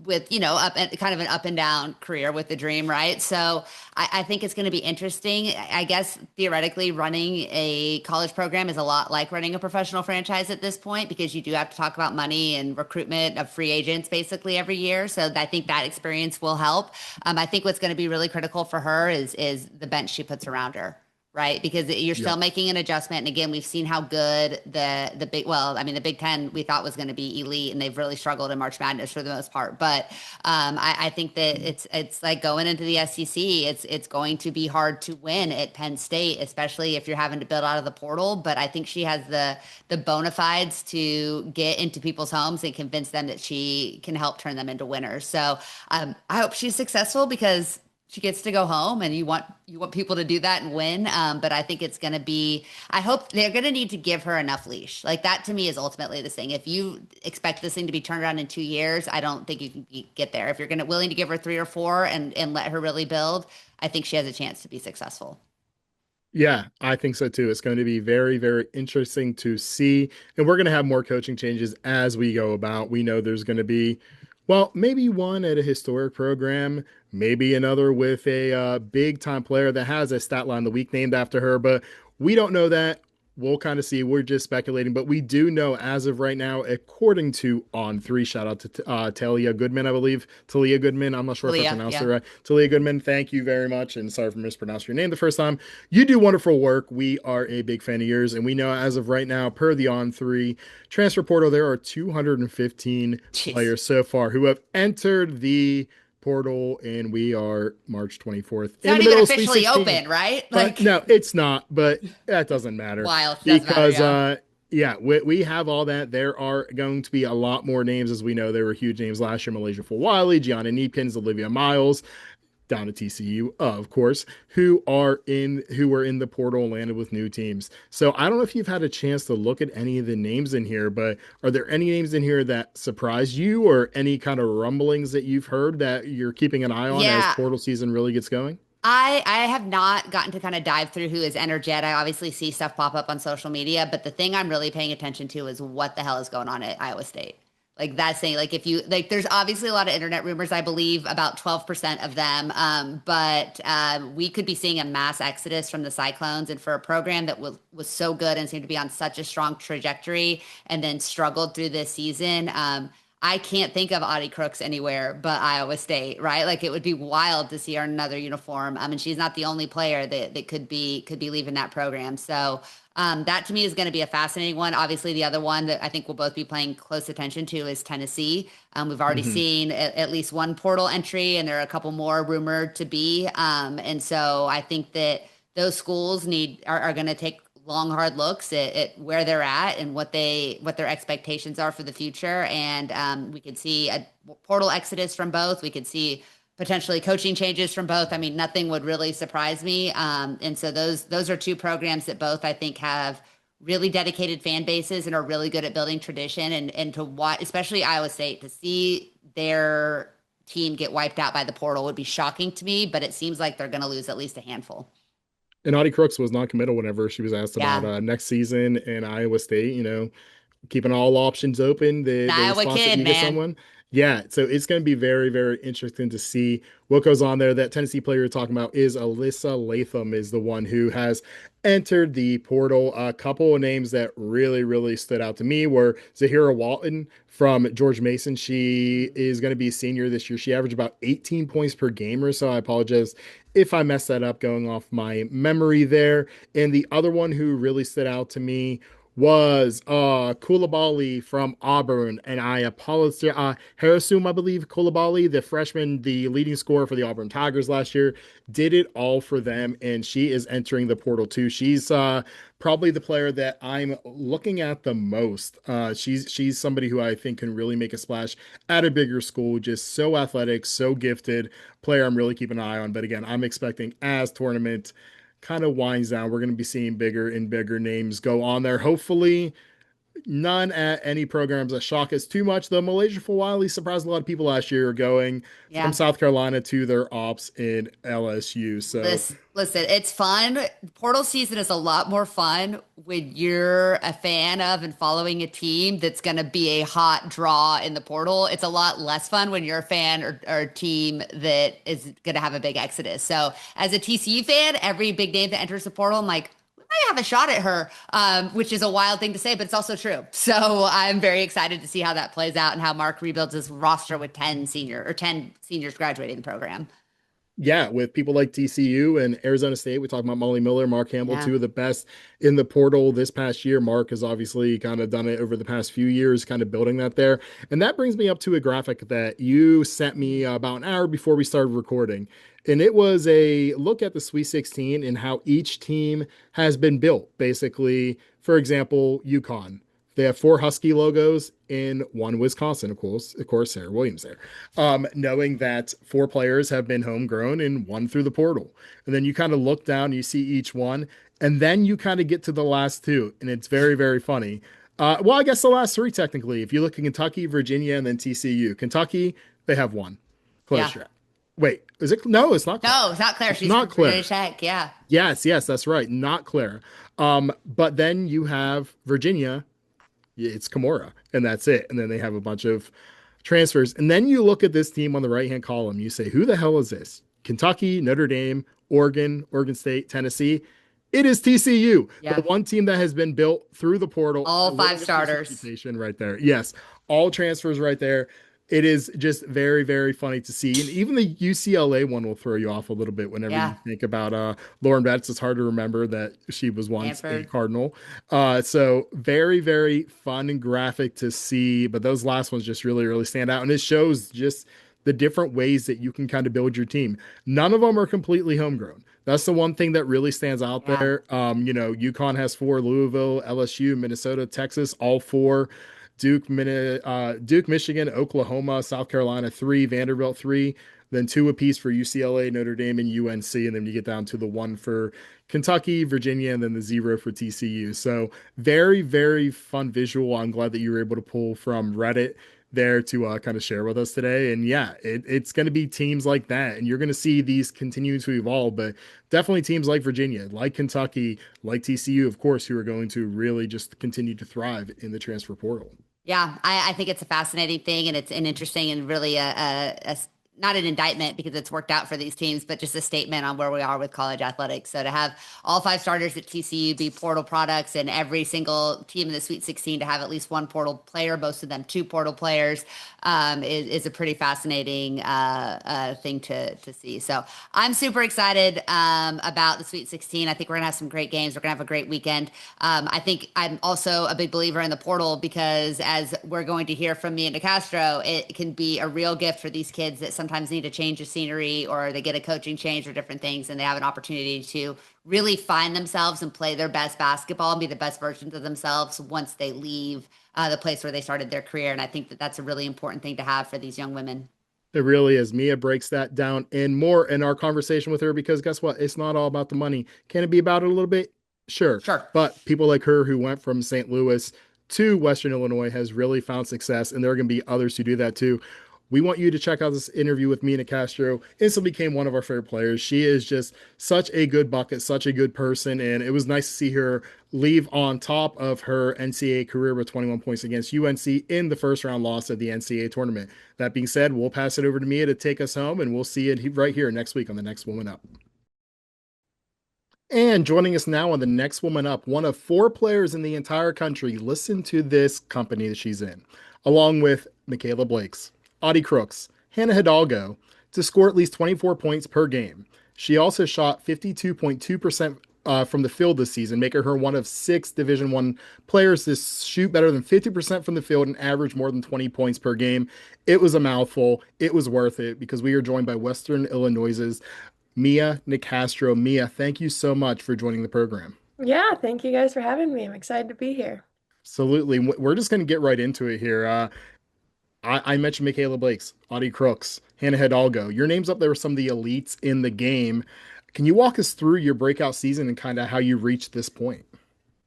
with, up and kind of an up and down career with the Dream, right? So I think it's going to be interesting. I guess theoretically, running a college program is a lot like running a professional franchise at this point, because you do have to talk about money and recruitment of free agents basically every year. So I think that experience will help. I think what's going to be really critical for her is the bench she puts around her, right? Because you're still Yep. making an adjustment. And again, we've seen how good the big, well, I mean, the Big Ten we thought was going to be elite, and they've really struggled in March Madness for the most part. But I think that it's like going into the SEC. It's going to be hard to win at Penn State, especially if you're having to build out of the portal. But I think she has the bona fides to get into people's homes and convince them that she can help turn them into winners. So I hope she's successful, because she gets to go home, and you want people to do that and win. But I think it's going to be. I hope they're going to need to give her enough leash. Like, that to me is ultimately the thing. If you expect this thing to be turned around in 2 years, I don't think you can get there. If you're going to willing to give her 3 or 4 and let her really build, I think she has a chance to be successful. Yeah, I think so too. It's going to be very, very interesting to see. And we're going to have more coaching changes as we go about. We know there's going to be, well, maybe one at a historic program, maybe another with a big time player that has a stat line of the week named after her, but we don't know that. We'll kind of see. We're just speculating, but we do know as of right now, according to On3, shout out to Talia Goodman, I believe. Talia Goodman. I'm not sure if I Leah, pronounced it yeah. right. Talia Goodman, thank you very much. And sorry for mispronouncing your name the first time. You do wonderful work. We are a big fan of yours. And we know as of right now, per the On3 transfer portal, there are 215 Jeez. players so far who have entered the portal, and we are March 24th It's in not the even middle of Sweet officially 16. open, right? But Like, no, it's not. But that doesn't matter wild. Doesn't matter, because, yeah. yeah, we have all that. There are going to be a lot more names, as we know. There were huge names last year: Malaysia Fulwiley, Gianna Neepkins, Olivia Miles, down to TCU, of course, who were in the portal and landed with new teams. So I don't know if you've had a chance to look at any of the names in here, but are there any names in here that surprised you, or any kind of rumblings that you've heard that you're keeping an eye on as Yeah. portal season really gets going? I have not gotten to kind of dive through who has entered yet. I obviously see stuff pop up on social media, but the thing I'm really paying attention to is what the hell is going on at Iowa State. Like, that's saying, like, if you like, there's obviously a lot of internet rumors. I believe about 12% of them, but we could be seeing a mass exodus from the Cyclones, and for a program that was so good and seemed to be on such a strong trajectory, and then struggled through this season. I can't think of Audie Crooks anywhere but Iowa State, right? Like, it would be wild to see her in another uniform. I mean, she's not the only player that could be leaving that program. So that to me is going to be a fascinating one. Obviously, the other one that I think we'll both be paying close attention to is Tennessee. We've already Mm-hmm. seen at least one portal entry, and there are a couple more rumored to be. And so I think that those schools are going to take long, hard looks at where they're at and what their expectations are for the future. And we could see a portal exodus from both. We could see potentially coaching changes from both. I mean, nothing would really surprise me. And so those are two programs that both I think have really dedicated fan bases and are really good at building tradition. And to watch, especially Iowa State, to see their team get wiped out by the portal would be shocking to me. But it seems like they're going to lose at least a handful. And Audie Crooks was non-committal whenever she was asked about Yeah. next season in Iowa State. Keeping all options open. An The Iowa response that kid, you get man. someone. Yeah, so it's going to be very, very interesting to see what goes on there. That Tennessee player you're talking about is Alyssa Latham, is the one who has entered the portal. A couple of names that really, really stood out to me were Zahira Walton from George Mason. She is going to be a senior this year. She averaged about 18 points per game or so. I apologize if I messed that up going off my memory there. And the other one who really stood out to me was Koulibaly from Auburn, and I apologize. Harasum, I believe, Koulibaly, the freshman, the leading scorer for the Auburn Tigers last year, did it all for them, and she is entering the portal too. She's probably the player that I'm looking at the most. She's somebody who I think can really make a splash at a bigger school. Just so athletic, so gifted player. I'm really keeping an eye on. But again, I'm expecting as tournament kind of winds down, we're going to be seeing bigger and bigger names go on there. Hopefully, none at any programs that shock us too much. Though Malaysia Fawali surprised a lot of people last year going from Yeah. South Carolina to their ops in LSU. So, Listen, it's fun. Portal season is a lot more fun when you're a fan of and following a team that's going to be a hot draw in the portal. It's a lot less fun when you're a fan or a team that is going to have a big exodus. So, as a TCU fan, every big name that enters the portal, I'm like, we might have a shot at her, which is a wild thing to say, but it's also true. So, I'm very excited to see how that plays out and how Mark rebuilds his roster with 10 seniors graduating the program. yeah, with people like TCU and Arizona State, we talk about Molly Miller, Mark Campbell, Yeah. two of the best in the portal this past year. Mark has obviously kind of done it over the past few years, kind of building that there. And that brings me up to a graphic that you sent me about an hour before we started recording. And it was a look at the Sweet 16 and how each team has been built. Basically, for example, UConn. They have four Husky logos in one Wisconsin, of course, Sarah Williams there. Knowing that four players have been homegrown and one through the portal. And then you kind of look down, you see each one, and then you kind of get to the last two, and it's very, very funny. Well, I guess the last three technically. If you look at Kentucky, Virginia, and then TCU. Kentucky, they have one. Claire Yeah. Strat. Wait, is it? No, it's not Claire. No, it's not Claire. It's She's not from Virginia Claire. Tech. Yeah. Yes, yes, that's right. Not Claire. But then you have Virginia, it's Kimura, and that's it. And then they have a bunch of transfers. And then you look at this team on the right hand column. You say, who the hell is this? Kentucky, Notre Dame, Oregon, Oregon State, Tennessee. It is TCU, the Yeah. one team that has been built through the portal, All five living up to its starters. reputation right there. Yes, all transfers right there. It is just very, very funny to see. And even the UCLA one will throw you off a little bit whenever you Yeah. think about Lauren Betts. It's hard to remember that she was once a Stanford. Cardinal. So very, very fun and graphic to see. But those last ones just really, really stand out. And it shows just the different ways that you can kind of build your team. None of them are completely homegrown. That's the one thing that really stands out Yeah. there. UConn has four, Louisville, LSU, Minnesota, Texas, all four. Duke, Michigan, Oklahoma, South Carolina, three, Vanderbilt, three, then two apiece for UCLA, Notre Dame, and UNC. And then you get down to the one for Kentucky, Virginia, and then the zero for TCU. So very, very fun visual. I'm glad that you were able to pull from Reddit there to kind of share with us today. And yeah, it's going to be teams like that. And you're going to see these continue to evolve, but definitely teams like Virginia, like Kentucky, like TCU, of course, who are going to really just continue to thrive in the transfer portal. Yeah, I think it's a fascinating thing, and it's an interesting and really not an indictment because it's worked out for these teams, but just a statement on where we are with college athletics. So to have all five starters at TCU be portal products, and every single team in the Sweet 16 to have at least one portal player, most of them two portal players, is a pretty fascinating thing to see. So I'm super excited about the Sweet 16. I think we're gonna have some great games. We're gonna have a great weekend. I think I'm also a big believer in the portal because, as we're going to hear from Mia Nicastro, it can be a real gift for these kids that sometimes need a change of scenery, or they get a coaching change or different things, and they have an opportunity to really find themselves and play their best basketball and be the best versions of themselves once they leave the place where they started their career. And I think that that's a really important thing to have for these young women. It really is. Mia breaks that down and more in our conversation with her because guess what? It's not all about the money. Can it be about it a little bit? Sure. Sure. But people like her who went from St. Louis to Western Illinois has really found success, and there are going to be others who do that too. We want you to check out this interview with Mia Nicastro. Instantly became one of our favorite players. She is just such a good bucket, such a good person, and it was nice to see her leave on top of her NCAA career with 21 points against UNC in the first round loss of the NCAA tournament. That being said, we'll pass it over to Mia to take us home, and we'll see it right here next week on the Next Woman Up. And joining us now on the Next Woman Up, one of four players in the entire country. Listen to this company that she's in, along with Michaela Blakes, Audie Crooks, Hannah Hidalgo, to score at least 24 points per game. She also shot 52.2% from the field this season, making her one of six Division One players to shoot better than 50% from the field and average more than 20 points per game. It was a mouthful. It was worth it because we are joined by Western Illinois's Mia Nicastro. Mia, thank you so much for joining the program. Yeah, thank you guys for having me. I'm excited to be here. Absolutely. We're just going to get right into it here. I mentioned Michaela Blakes, Audie Crooks, Hannah Hidalgo. Your name's up there with some of the elites in the game. Can you walk us through your breakout season and kind of how you reached this point?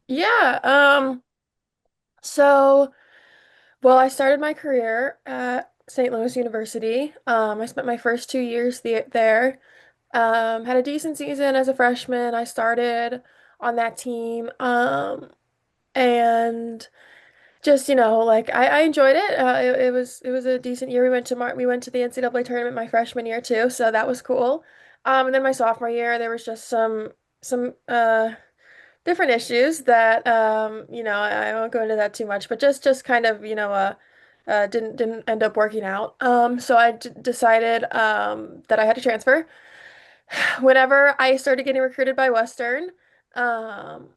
Yeah, so well, I started my career at St. Louis University. I spent my first 2 years there. Had a decent season as a freshman. I started on that team. And just, like I enjoyed it. It was a decent year. We went to the NCAA tournament my freshman year too, so that was cool. And then my sophomore year, there was just some different issues that I won't go into that too much, but just kind of didn't end up working out. So I d decided that I had to transfer. Whenever I started getting recruited by Western, um,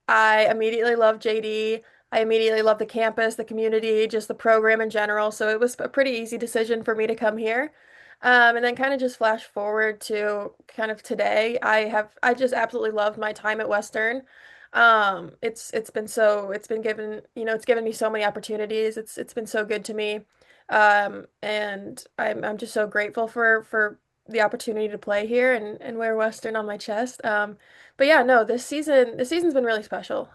I immediately loved JD. I immediately loved the campus, the community, just the program in general. So it was a pretty easy decision for me to come here. And then kind of just flash forward to kind of today. I just absolutely loved my time at Western. It's been given, it's given me so many opportunities. It's been so good to me. And I'm just so grateful for the opportunity to play here and wear Western on my chest. But yeah, no, this season's been really special.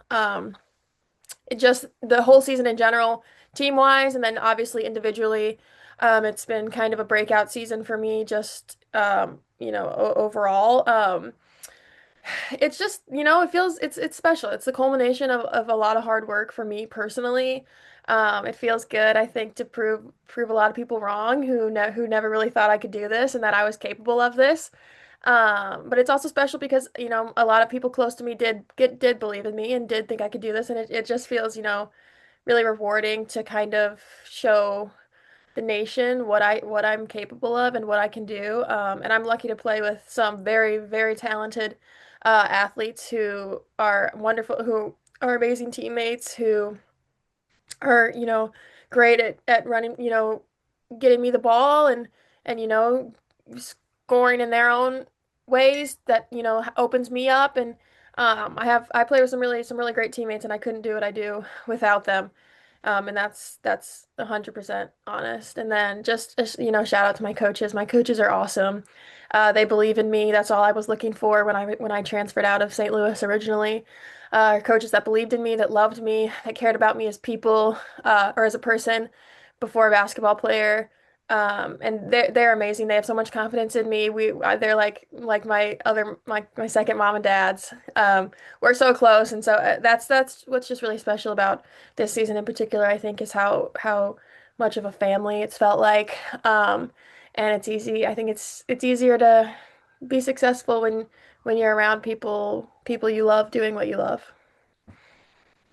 It just the whole season in general, team wise, and then obviously individually, it's been kind of a breakout season for me. Just overall, it's just it feels it's special. It's the culmination of a lot of hard work for me personally. It feels good, I think, to prove a lot of people wrong who never really thought I could do this and that I was capable of this. But it's also special because, a lot of people close to me did believe in me and did think I could do this, and it just feels, really rewarding to kind of show the nation what I'm capable of and what I can do. And I'm lucky to play with some very, very talented athletes who are wonderful, who are amazing teammates, who are, great at running, getting me the ball and scoring in their own ways that opens me up. And I play with some really great teammates, and I couldn't do what I do without them. And that's 100% honest. And then just shout out to my coaches. My coaches are awesome. They believe in me. That's all I was looking for when I transferred out of St. Louis originally. Coaches that believed in me, that loved me, that cared about me as people, or as a person before a basketball player. And they're amazing. They have so much confidence in me. They're like my second mom and dad's. We're so close, and so that's what's just really special about this season in particular. I think is how much of a family it's felt like. And it's easy. I think it's easier to be successful when you're around people you love doing what you love.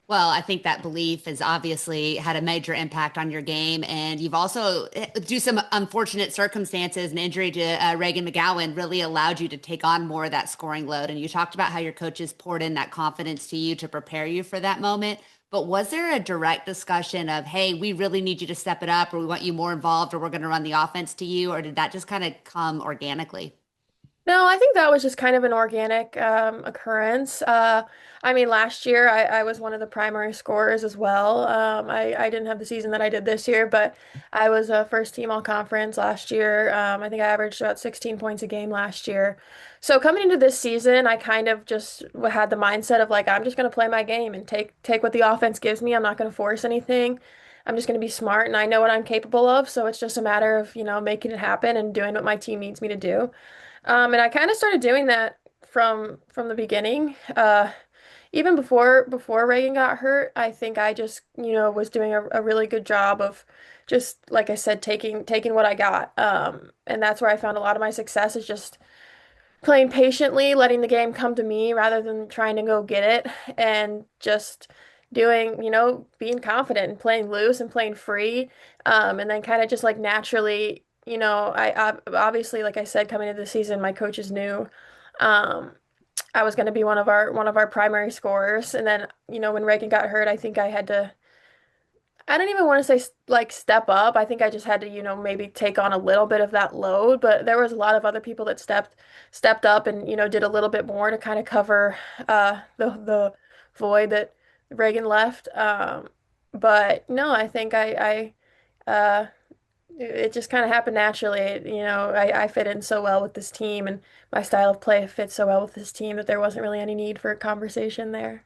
Well, I think that belief has obviously had a major impact on your game. And you've also, due to some unfortunate circumstances, an injury to Reagan McGowan really allowed you to take on more of that scoring load. And you talked about how your coaches poured in that confidence to you to prepare you for that moment. But was there a direct discussion of, hey, we really need you to step it up, or we want you more involved, or we're going to run the offense to you? Or did that just kind of come organically? No, I think that was just kind of an organic occurrence. I mean, last year I was one of the primary scorers as well. I didn't have the season that I did this year, but I was a first team all conference last year. I think I averaged about 16 points a game last year. So coming into this season, I kind of just had the mindset of like, I'm just going to play my game and take what the offense gives me. I'm not going to force anything. I'm just going to be smart and I know what I'm capable of. So it's just a matter of, making it happen and doing what my team needs me to do. And I kind of started doing that from the beginning. Even before Reagan got hurt, I think I just, was doing a really good job of just, like I said, taking what I got. And that's where I found a lot of my success is just playing patiently, letting the game come to me rather than trying to go get it, and just doing, being confident and playing loose and playing free. And then kind of just like naturally, I obviously, like I said, coming into the season, my coaches knew um, I was going to be one of our primary scorers. And then, when Reagan got hurt, I think I had to. I don't even want to say like step up. I think I just had to, maybe take on a little bit of that load, but there was a lot of other people that stepped up and, did a little bit more to kind of cover the void that Reagan left. But no, I think it just kind of happened naturally. I fit in so well with this team and my style of play fits so well with this team that there wasn't really any need for a conversation there.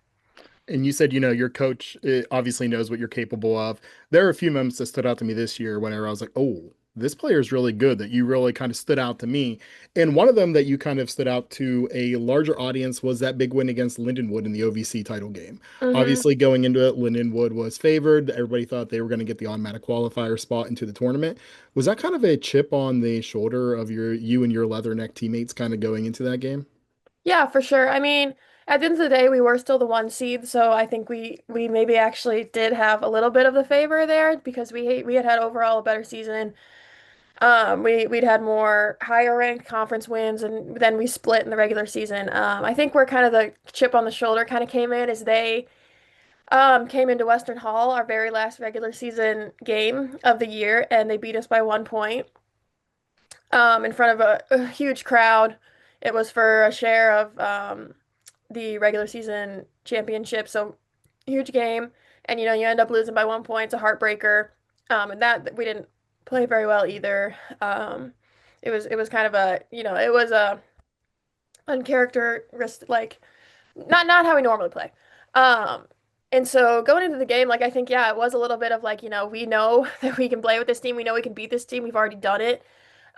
And you said, your coach obviously knows what you're capable of. There are a few moments that stood out to me this year whenever I was like, oh, this player is really good, that you really kind of stood out to me. And one of them that you kind of stood out to a larger audience was that big win against Lindenwood in the OVC title game. Hmm. Obviously, going into it, Lindenwood was favored. Everybody thought they were going to get the automatic qualifier spot into the tournament. Was that kind of a chip on the shoulder of you and your Leatherneck teammates kind of going into that game? Yeah, for sure. I mean, at the end of the day, we were still the one seed, so I think we maybe actually did have a little bit of the favor there because we had overall a better season. We'd had more higher ranked conference wins, and then we split in the regular season. I think where kind of the chip on the shoulder kind of came in is they came into Western Hall, our very last regular season game of the year, and they beat us by 1 point in front of a huge crowd. It was for a share of the regular season championship, so huge game. And you end up losing by 1 point. It's a heartbreaker. And that we didn't play very well either. It was kind of it was a uncharacteristic, like not how we normally play. Um, and so going into the game, like I think, yeah, it was a little bit of like, we know that we can play with this team. We know we can beat this team. We've already done it.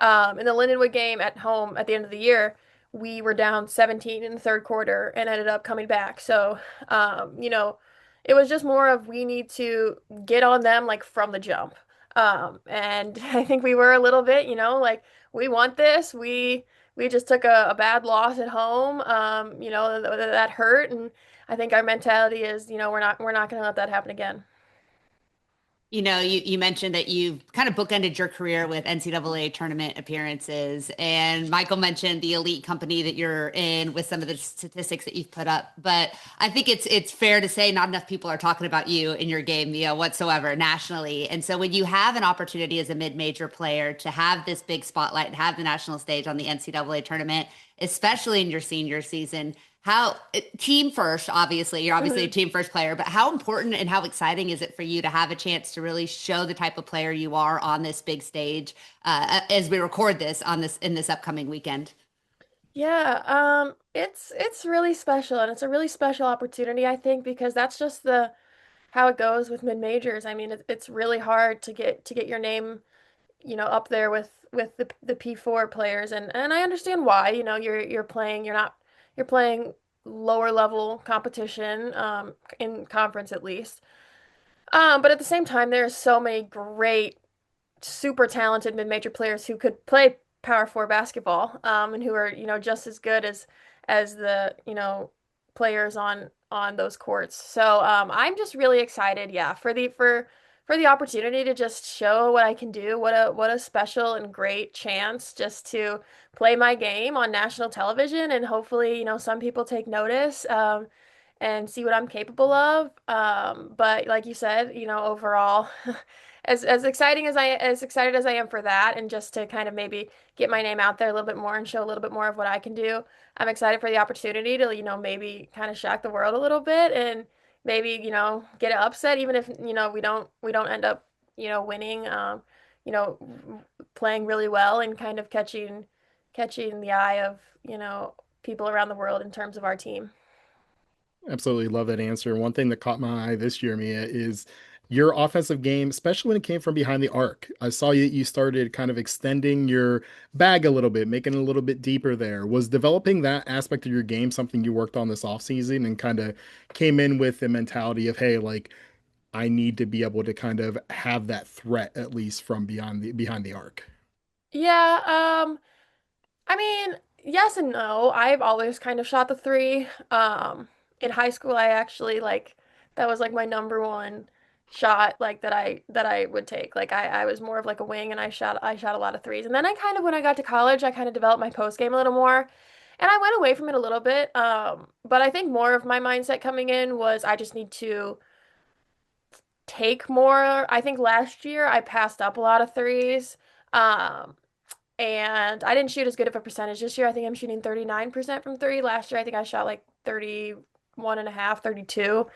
In the Lindenwood game at home at the end of the year, we were down 17 in the third quarter and ended up coming back. So, it was just more of we need to get on them like from the jump. And I think we were a little bit, like we want this. We just took a bad loss at home. That hurt, and I think our mentality is, we're not going to let that happen again. You mentioned that you've kind of bookended your career with NCAA tournament appearances, and Michael mentioned the elite company that you're in with some of the statistics that you've put up. But I think it's fair to say not enough people are talking about you in your game, whatsoever nationally. And so when you have an opportunity as a mid-major player to have this big spotlight and have the national stage on the NCAA tournament, especially in your senior season, how team first, obviously, you're obviously a Mhm. team first player, but how important and how exciting is it for you to have a chance to really show the type of player you are on this big stage as we record this on this in this upcoming weekend? Yeah, it's really special and it's a really special opportunity, I think, because that's just the how it goes with mid majors. I mean, it's really hard to get your name, up there with the P4 players, and I understand why. You're playing lower level competition, in conference at least. But at the same time, there's so many great super talented mid-major players who could play Power Four basketball, and who are, just as good as the, players on those courts. So I'm just really excited, yeah, for the opportunity to just show what I can do. What a special and great chance just to play my game on national television, and hopefully, some people take notice. And see what I'm capable of. But like you said, overall, as exciting as excited as I am for that, and just to kind of maybe get my name out there a little bit more and show a little bit more of what I can do, I'm excited for the opportunity to, maybe kind of shock the world a little bit and maybe, get an upset, even if, we don't end up, winning, you know, playing really well and kind of catching the eye of, people around the world in terms of our team. Absolutely love that answer. One thing that caught my eye this year, Mia, is your offensive game, especially when it came from behind the arc. I saw you started kind of extending your bag a little bit, making it a little bit deeper there. Was developing that aspect of your game something you worked on this offseason and kind of came in with the mentality of, hey, like I need to be able to kind of have that threat at least from beyond the behind the arc. Yeah, I mean, yes and no. I've always kind of shot the three. In high school, I actually like that was like my number one shot like that I would take. Like I was more of like a wing and I shot a lot of threes. And then I kind of when I got to college, I kind of developed my post game a little more. And I went away from it a little bit. But I think more of my mindset coming in was I just need to take more. I think last year I passed up a lot of threes. Um, and I didn't shoot as good of a percentage this year. I think I'm shooting 39% from three. Last year, I think I shot like 31 and a half, 32.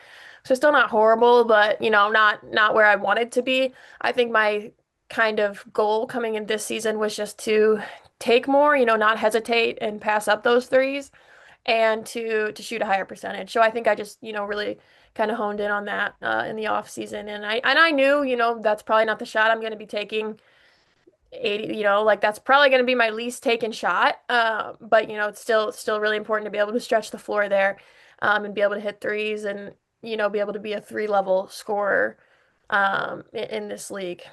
So still not horrible, but not where I wanted to be. I think my kind of goal coming in this season was just to take more, not hesitate and pass up those threes and to shoot a higher percentage. So I think I just, really kind of honed in on that in the off season. And I knew, that's probably not the shot I'm going to be taking 80, like that's probably going to be my least taken shot. But it's still really important to be able to stretch the floor there, and be able to hit threes and, be able to be a three level scorer, in this league.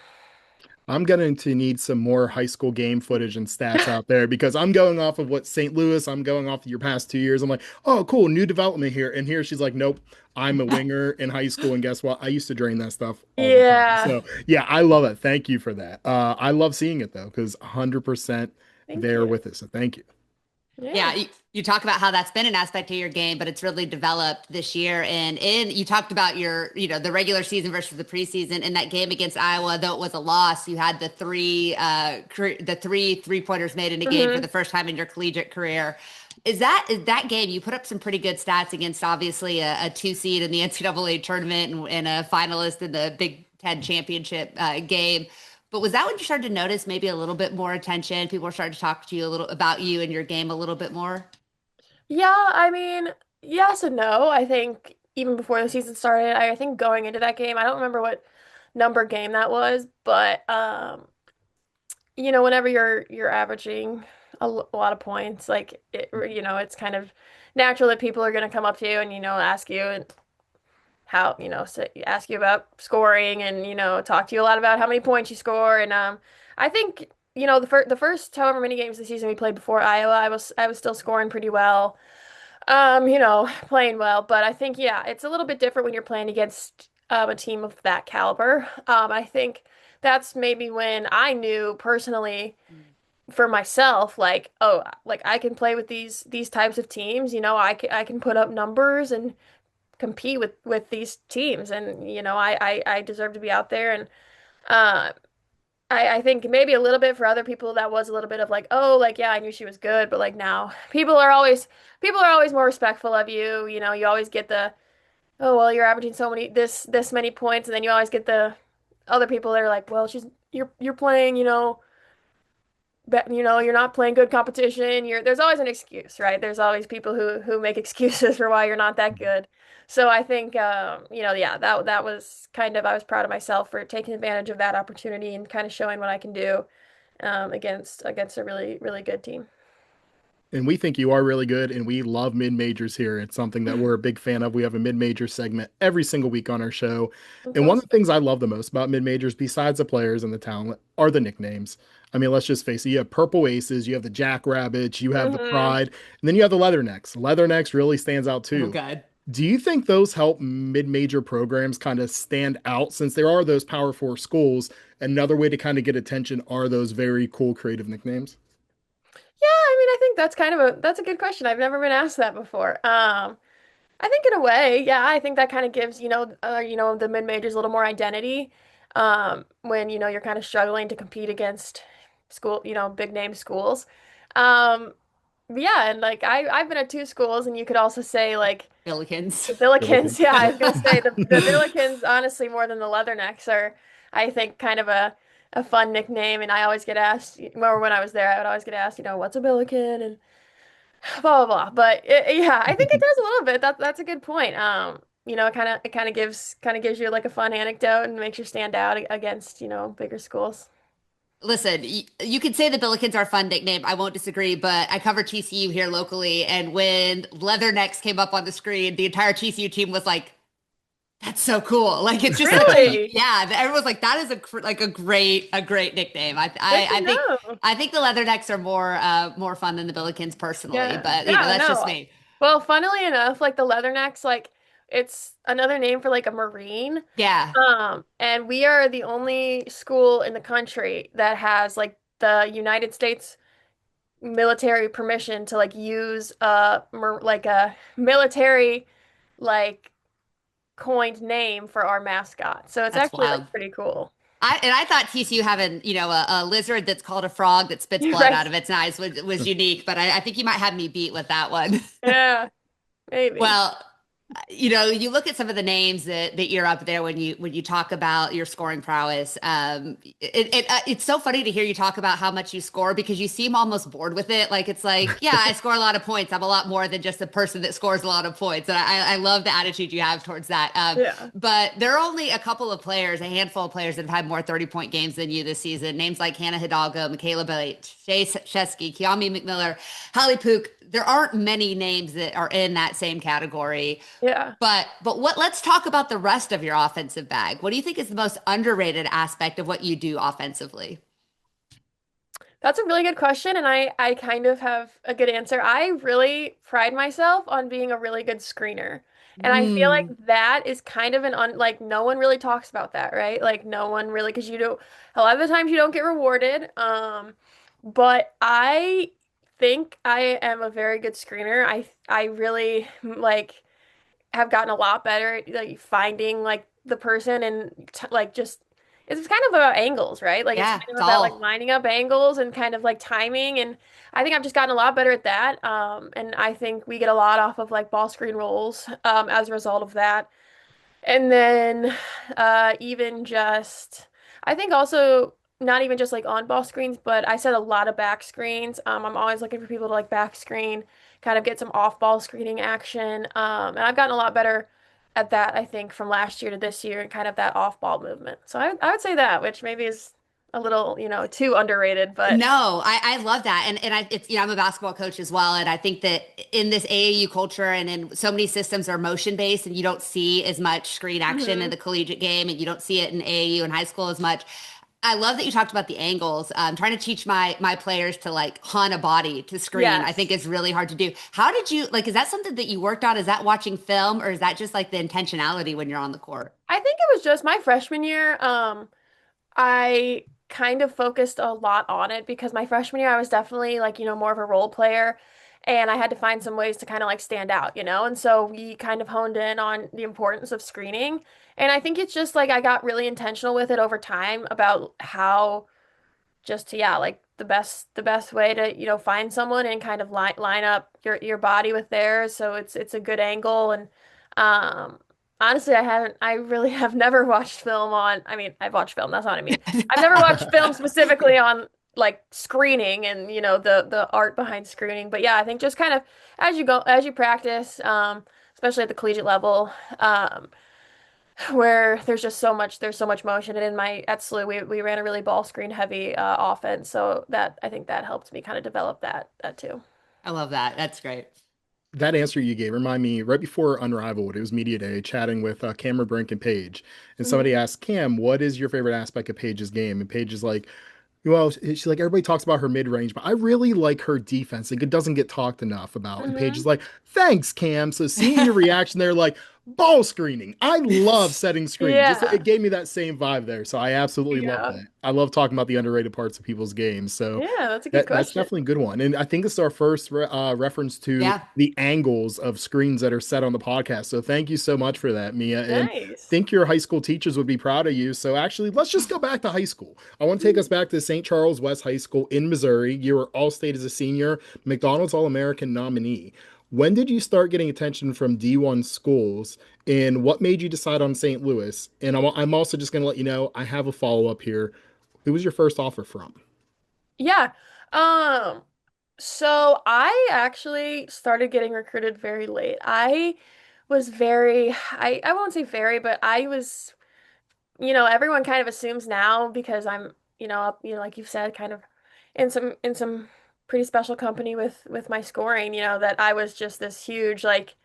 I'm going to need some more high school game footage and stats out there because I'm going off of what St. Louis, I'm going off of your past 2 years. I'm like, oh, cool, new development here. And here she's like, nope, I'm a winger in high school. And guess what? I used to drain that stuff all the time. Yeah. So, yeah, I love it. Thank you for that. I love seeing it though, because 100% Thank there you. with it. So, thank you. Yeah. Yeah, you talk about how that's been an aspect of your game, but it's really developed this year. And you talked about the regular season versus the preseason. In that game against Iowa, though it was a loss, you had the three pointers made in a game for hmm the first time in your collegiate career. Is that game? You put up some pretty good stats against obviously a two seed in the NCAA tournament and a finalist in the Big Ten championship game. But was that when you started to notice maybe a little bit more attention? People were starting to talk to you a little about you and your game a little bit more. Yeah, I mean, yes and no. I think even before the season started, I think going into that game, I don't remember what number game that was, but whenever you're averaging a lot of points, like it's kind of natural that people are going to come up to you and ask you and how ask you about scoring and talk to you a lot about how many points you score. And I think the first however many games this season we played before Iowa, I was still scoring pretty well, playing well. But I think, yeah, it's a little bit different when you're playing against a team of that caliber. I think that's maybe when I knew personally for myself, like, oh, like I can play with these types of teams. I can put up numbers and compete with these teams, and I deserve to be out there. And uh, I think maybe a little bit for other people that was a little bit of like, oh, like yeah, I knew she was good, but like now people are always more respectful of you. You always get the, oh well, you're averaging so many this many points, and then you always get the other people that are like, well, you're playing, but you're not playing good competition. There's always an excuse, right? There's always people who make excuses for why you're not that good. So I think yeah, that was kind of I was proud of myself for taking advantage of that opportunity and kind of showing what I can do against a really really good team. And we think you are really good, and we love mid majors here. It's something that we're a big fan of. We have a mid major segment every single week on our show. That's And one of the awesome. things I love the most about mid majors, besides the players and the talent, are the nicknames. I mean, let's just face it. You have Purple Aces, you have the Jackrabbits, you have the hmm Pride, and then you have the Leathernecks. Leathernecks really stands out Oh, too. God. Do you think those help mid major programs kind of stand out since there are those Power Four schools? Another way to kind of get attention are those very cool creative nicknames. Yeah, I mean, I think that's a good question. I've never been asked that before. I think in a way, yeah, I think that kind of gives, the mid majors a little more identity. When, you're kind of struggling to compete against school, big name schools. Um, yeah, and like I've been at two schools, and you could also say like Billikens. the Billikens. Billikens. Yeah, I Yep. was gonna say the Billikens, honestly, more than the Leathernecks are, I think, kind of a fun nickname. And I always get asked, or when I was there, I would always get asked, what's a Billiken and blah blah blah. But yeah, I think it does a little bit. That's a good point. it kind of gives you like a fun anecdote and makes you stand out against, bigger schools. Listen, you could say the Billikens are a fun nickname. I won't disagree, but I cover TCU here locally, and when Leathernecks came up on the screen, the entire TCU team was like, "That's so cool!" Like it's just such a Really? yeah. Everyone's like, "That is like a great nickname." Good to I think know. the Leathernecks are more fun than the Billikens personally, Yeah. but Yeah, that's just no. me. Well, funnily enough, like the Leathernecks, like it's another name for like a Marine. Yeah, And we are the only school in the country that has like the United States military permission to like use like a military like coined name for our mascot. So it's that's actually wild. like pretty cool. I thought TCU having, a lizard that's called a frog that spits blood out Right. of its eyes was unique, but I think you might have me beat with that one. Yeah, maybe. Well, you look at some of the names that you're up there when you talk about your scoring prowess. It's so funny to hear you talk about how much you score because you seem almost bored with it. Like it's like, yeah, I score a lot of points. I'm a lot more than just a person that scores a lot of points, and I love the attitude you have towards that. Yeah. But there are only a couple of players, a handful of players that have had more 30-point games than you this season. Names like Hannah Hidalgo, Michaela Bate, Shay Shesky, Kiami McMillan, Hallie Pook. There aren't many names that are in that same category. Yeah. But let's talk about the rest of your offensive bag. What do you think is the most underrated aspect of what you do offensively? That's a really good question, and I kind of have a good answer. I really pride myself on being a really good screener. And I feel like Mm, that is kind of an un like no one really talks about that, right? Like no one really because you don't a lot of the times you don't get rewarded. But I think I am a very good screener. I really like have gotten a lot better at like finding like the person and t like just it's kind of about angles, right? Like it's yeah, kind it's of about like all. lining up angles and kind of like timing and I think I've just gotten a lot better at that. And I think we get a lot off of like ball screen rolls as a result of that. And then even just I think also not even just like on ball screens, but I set a lot of back screens. I'm always looking for people to like back screen, kind of get some off ball screening action. And I've gotten a lot better at that, I think, from last year to this year and kind of that off ball movement. So I would say that, which maybe is a little, too underrated, but No, I love that. And I'm a basketball coach as well. And I think that in this AAU culture and in so many systems are motion based and you don't see as much screen action in Mhm. the collegiate game and you don't see it in AAU and high school as much. I love that you talked about the angles. Trying to teach my players to like hunt a body to screen, I think Yes. is really hard to do. How did you like, is that something that you worked on? Is that watching film or is that just like the intentionality when you're on the court? I think it was just my freshman year. I kind of focused a lot on it because my freshman year I was definitely like, more of a role player and I had to find some ways to kind of like stand out. And so we kind of honed in on the importance of screening. And I think it's just like I got really intentional with it over time about how just to yeah, like the best way to, find someone and kind of line up your body with theirs so it's a good angle and um honestly I really have never watched film on I mean I've watched film, that's not what I mean. I've never watched film specifically on like screening and the art behind screening. But yeah, I think just kind of as you practice, especially at the collegiate level, where there's so much motion. And in my at SLU we ran a really ball screen heavy offense, so that I think that helped me kind of develop that too. I love that. That's great. That answer you gave remind me right before Unrivaled, it was media day, chatting with Cameron Brink and Paige, and somebody Hmm. asked Cam, "What is your favorite aspect of Paige's game?" And Paige is like, "Well, she's like everybody talks about her mid range, but I really like her defense. Like it doesn't get talked enough about." And Paige is Hmm. like, "Thanks, Cam." So seeing your reaction there, like ball screening, I love setting screens. Just Yeah. it gave me that same vibe there. So I absolutely love Yeah. that. I love talking about the underrated parts of people's games. So Yeah, that's a good that's question. definitely a good one. And I think it's our first reference to Yeah. the angles of screens that are set on the podcast. So thank you so much for that, Mia. And Nice. think your high school teachers would be proud of you. So actually, let's just go back to high school. I want to take us back to St. Charles West High School in Missouri. You were all state as a senior, McDonald's All American nominee. When did you start getting attention from D1 schools? And what made you decide on St. Louis? And I'm also just going to let you know I have a follow up here. Who was your first offer from? Yeah. So I actually started getting recruited very late. I was very, I won't say very, but I was, everyone kind of assumes now because I'm, like you've said, kind of in some pretty special company with my scoring, that I was just this huge like,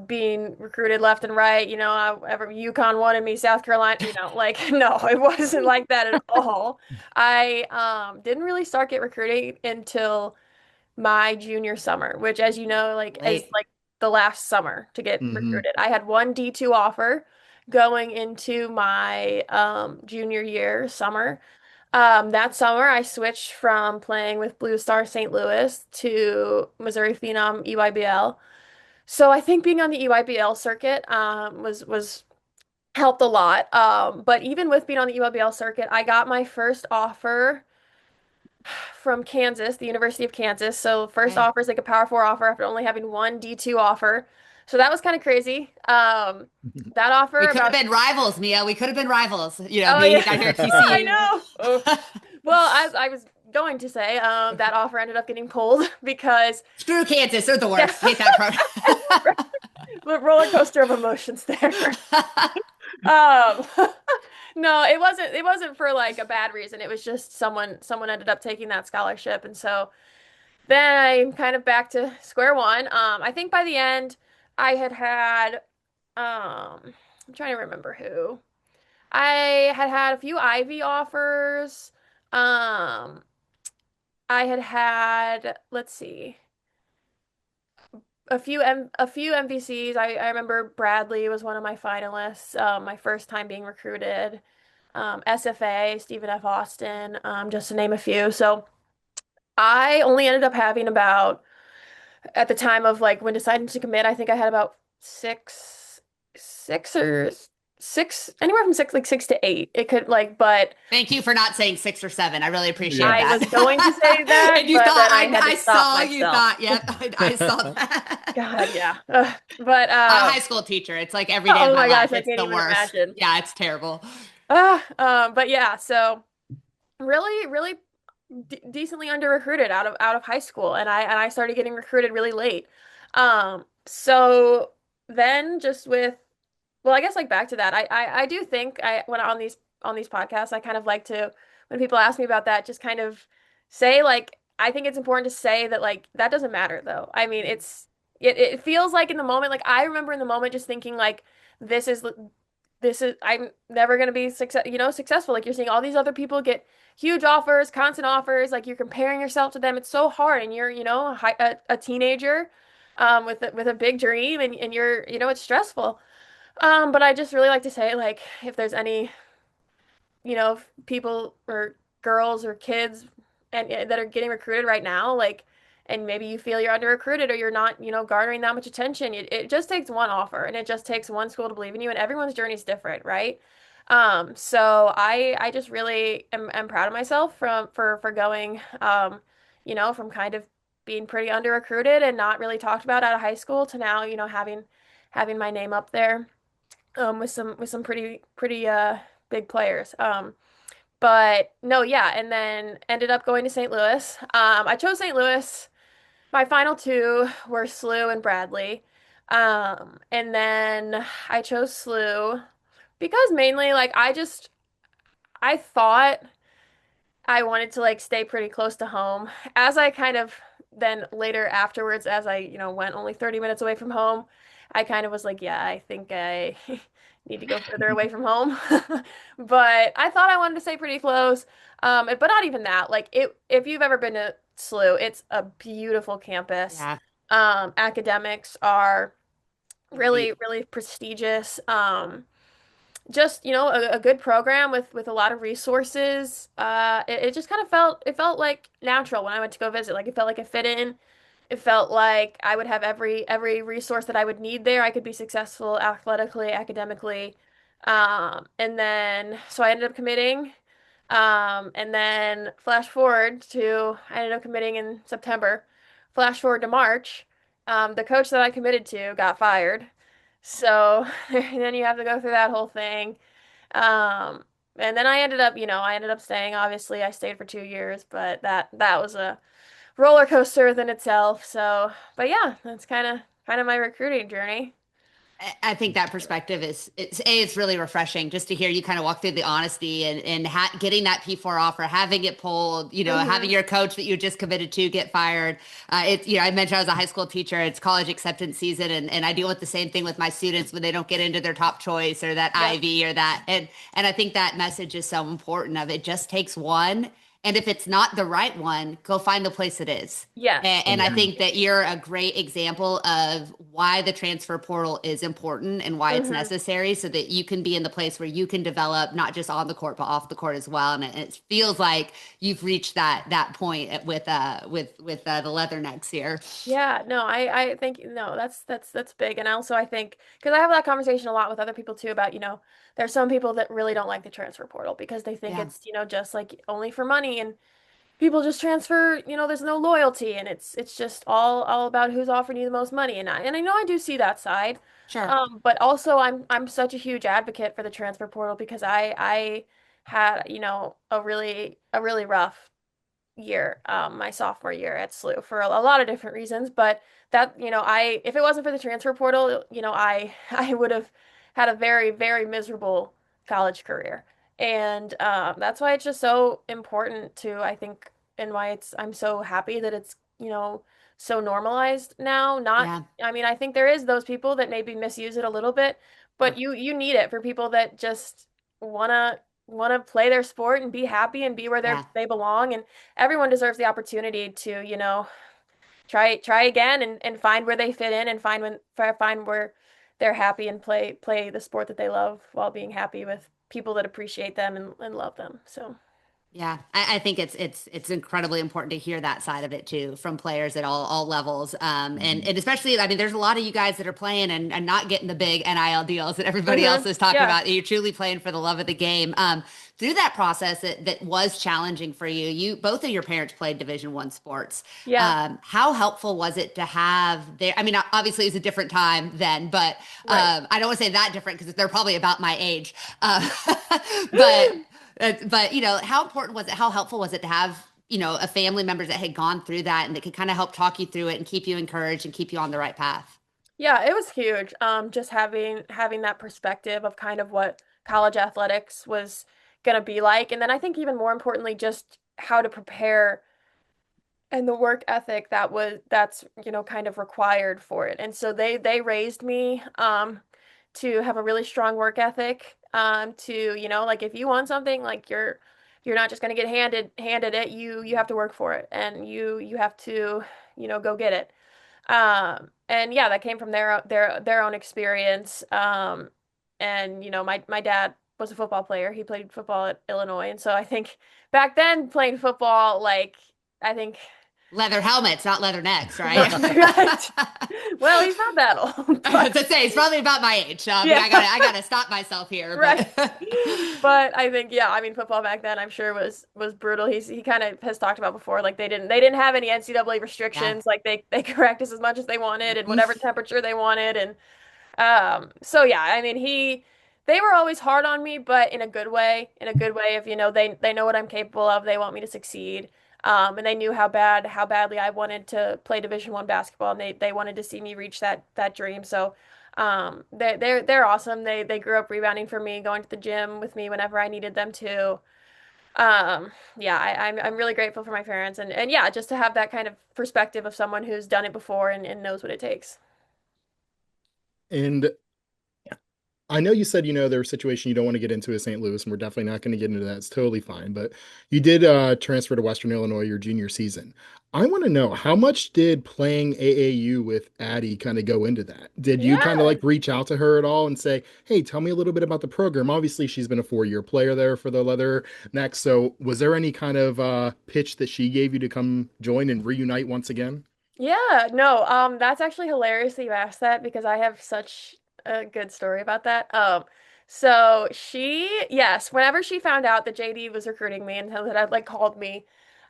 being recruited left and right, ever UConn wanted me, South Carolina, like no, it wasn't like that at all. I didn't really start get recruiting until my junior summer, which as you know, like is Late. like the last summer to get Hmm. recruited. I had one D2 offer going into my junior year summer. That summer I switched from playing with Blue Star St. Louis to Missouri Phenom EYBL. So I think being on the EYBL circuit was helped a lot. But even with being on the EYBL circuit, I got my first offer from Kansas, the University of Kansas. So first Okay. offer is like a Power Four offer after only having one D2 offer. So that was kind of crazy. That We offer could have about been rivals, Mia. We could have been rivals, oh being yeah, down here at I TCU. know. Oh. Well, as I was going to say, that offer ended up getting pulled because Screw Kansas. They're the yeah, worst. Hate that program. the roller coaster of emotions there. Um, no, it wasn't for like a bad reason. It was just someone ended up taking that scholarship, and so then I'm kind of back to square one. I think by the end I had I'm trying to remember who. I had a few Ivy offers. Um, I had let's see, a few MVCs. I remember Bradley was one of my finalists. My first time being recruited. SFA, Stephen F. Austin, just to name a few. So I only ended up having about at the time of like when deciding to commit, I think I had about six or six, anywhere from six, like 6 to 8. It could like, but Thank you for not saying 6 or 7. I really appreciate Yeah. I that. was going to say that, And you but thought then I had to I stop saw you myself. thought, yep, I saw that. God, yeah. But I'm a high school teacher. It's like every day of oh my my gosh, life. I It's can't the even worst. imagine. Yeah, it's terrible. But yeah, so really, really d decently under recruited out of high school, and I started getting recruited really late. So then just with well, I guess like back to that, I do think I when on these podcasts, I kind of like to when people ask me about that, just kind of say like I think it's important to say that like that doesn't matter though. I mean, it feels like in the moment, like I remember in the moment just thinking like this is this is I'm never gonna be successful. Like you're seeing all these other people get huge offers, constant offers, like you're comparing yourself to them. It's so hard, and you're a teenager with a big dream, and you're it's stressful. But I just really like to say, like, if there's any, people or girls or kids that are getting recruited right now, like, and maybe you feel you're under recruited or you're not, garnering that much attention, it just takes one offer and it just takes one school to believe in you, and everyone's journey is different, right? So I just really am proud of myself for going, from kind of being pretty under recruited and not really talked about out of high school to now, having my name up there with some pretty big players. But no, yeah, and then ended up going to St. Louis. I chose St. Louis. My final two were SLU and Bradley. And then I chose SLU because mainly like I thought I wanted to like stay pretty close to home. As I kind of then later afterwards, as I, went only 30 minutes away from home, I kind of was like, yeah, I think I need to go further away from home. But I thought I wanted to stay pretty close. But not even that. Like if you've ever been to SLU, it's a beautiful campus. Yeah. Academics are really, Elite. really prestigious. Just a good program with a lot of resources. It just kind of felt like natural when I went to go visit. Like it felt like I fit in. It felt like I would have every resource that I would need there. I could be successful athletically, academically. And then so I ended up committing. And then flash forward to I ended up committing in September. Flash forward to March. The coach that I committed to got fired. So then you have to go through that whole thing. Um, and then I ended up staying. Obviously, I stayed for 2 years, but that was a roller coaster within itself. So, but yeah, that's kind of my recruiting journey. I think that perspective is it's really refreshing just to hear you kind of walk through the honesty and getting that P4 offer, having it pulled, having Hmm. your coach that you just committed to get fired. I mentioned I was a high school teacher. It's college acceptance season, and I deal with the same thing with my students when they don't get into their top choice or that Yep. Ivy or that. And I think that message is so important. Of it just takes one, and if it's not the right one, go find the place it is. Yes. And I Yes. Mhm. think that you're a great example of why the transfer portal is important and why it's Hmm. necessary so that you can be in the place where you can develop not just on the court but off the court as well. And it feels like you've reached that point with the Leathernecks here. Yeah, no, I think no, that's big. And also I think because I have that conversation a lot with other people too about, there's some people that really don't like the transfer portal because they think Yeah, it's, just like only for money and people just transfer, there's no loyalty and it's just all about who's offering you the most money. And I know I do see that side. sure. But also I'm such a huge advocate for the transfer portal because I had, a really rough year, my sophomore year at SLU for a lot of different reasons. But that, if it wasn't for the transfer portal, I would have had a very, very miserable college career. And that's why it's just so important to, I think, and why I'm so happy that it's, so normalized now. Not, Yeah, I mean, I think there is those people that maybe misuse it a little bit, but sure. you need it for people that just wanna want to play their sport and be happy and be where Yeah. they belong. And everyone deserves the opportunity to, try again and find where they fit in and find where they're happy and play the sport that they love while being happy with people that appreciate them and love them. So, Yeah, I think it's incredibly important to hear that side of it too from players at all levels. And Mhm. and especially, I mean, there's a lot of you guys that are playing and not getting the big NIL deals that everybody else is talking yeah, about. You're truly playing for the love of the game. Through that process that was challenging for you, both of your parents played Division I sports. yeah, How helpful was it to have their? I mean, obviously it was a different time then, but right. I don't want to say that different because they're probably about my age. But but how important was it? How helpful was it to have a family member that had gone through that and that could kind of help talk you through it and keep you encouraged and keep you on the right path? Yeah, it was huge. Just having that perspective of kind of what college athletics was gonna be like, and then I think even more importantly, just how to prepare and the work ethic that's kind of required for it. And so they raised me to have a really strong work ethic, to like if you want something, like you're not just going to get handed it. You have to work for it, and you have to go get it. And yeah, that came from their own experience. And my dad was a football player. He played football at Illinois, and so I think back then playing football, like I think Leather helmets, not leather necks, right? right, right. Well, he's not that old, I was but to say it's probably about my age. So, I mean, yeah, I gotta stop myself here, right. but But I think yeah, I mean football back then I'm sure was brutal. He kind of has talked about before like they didn't have any NCAA yeah. restrictions. Like they could practice as much as they wanted and whatever temperature they wanted. And so yeah, I mean they were always hard on me, but in a good way of, they know what I'm capable of. They want me to succeed. And they knew how badly I wanted to play Division I basketball, and they wanted to see me reach that dream. So they're awesome. They grew up rebounding for me, going to the gym with me whenever I needed them to. Yeah, I'm really grateful for my parents, and yeah, just to have that kind of perspective of someone who's done it before and knows what it takes. And I know you said, there was a situation you don't want to get into with St. Louis, and we're definitely not going to get into that. It's totally fine. But you did transfer to Western Illinois your junior season. I want to know how much did playing AAU with Addie kind of go into that? Did you kind of Yeah. like reach out to her at all and say, hey, tell me a little bit about the program? Obviously, she's been a 4-year player there for the Leather Next. So was there any kind of pitch that she gave you to come join and reunite once again? Yeah, no, that's actually hilarious that you asked that because I have such a good story about that. So yes, whenever she found out that JD was recruiting me and that had like called me,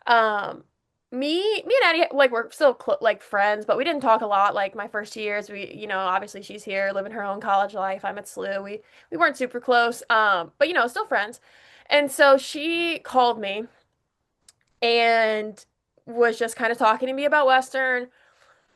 um, me and Addie like we're still cl like friends, but we didn't talk a lot. Like my first 2 years, obviously she's here living her own college life. I'm at SLU. We weren't super close, but still friends. And so she called me and was just kind of talking to me about Western.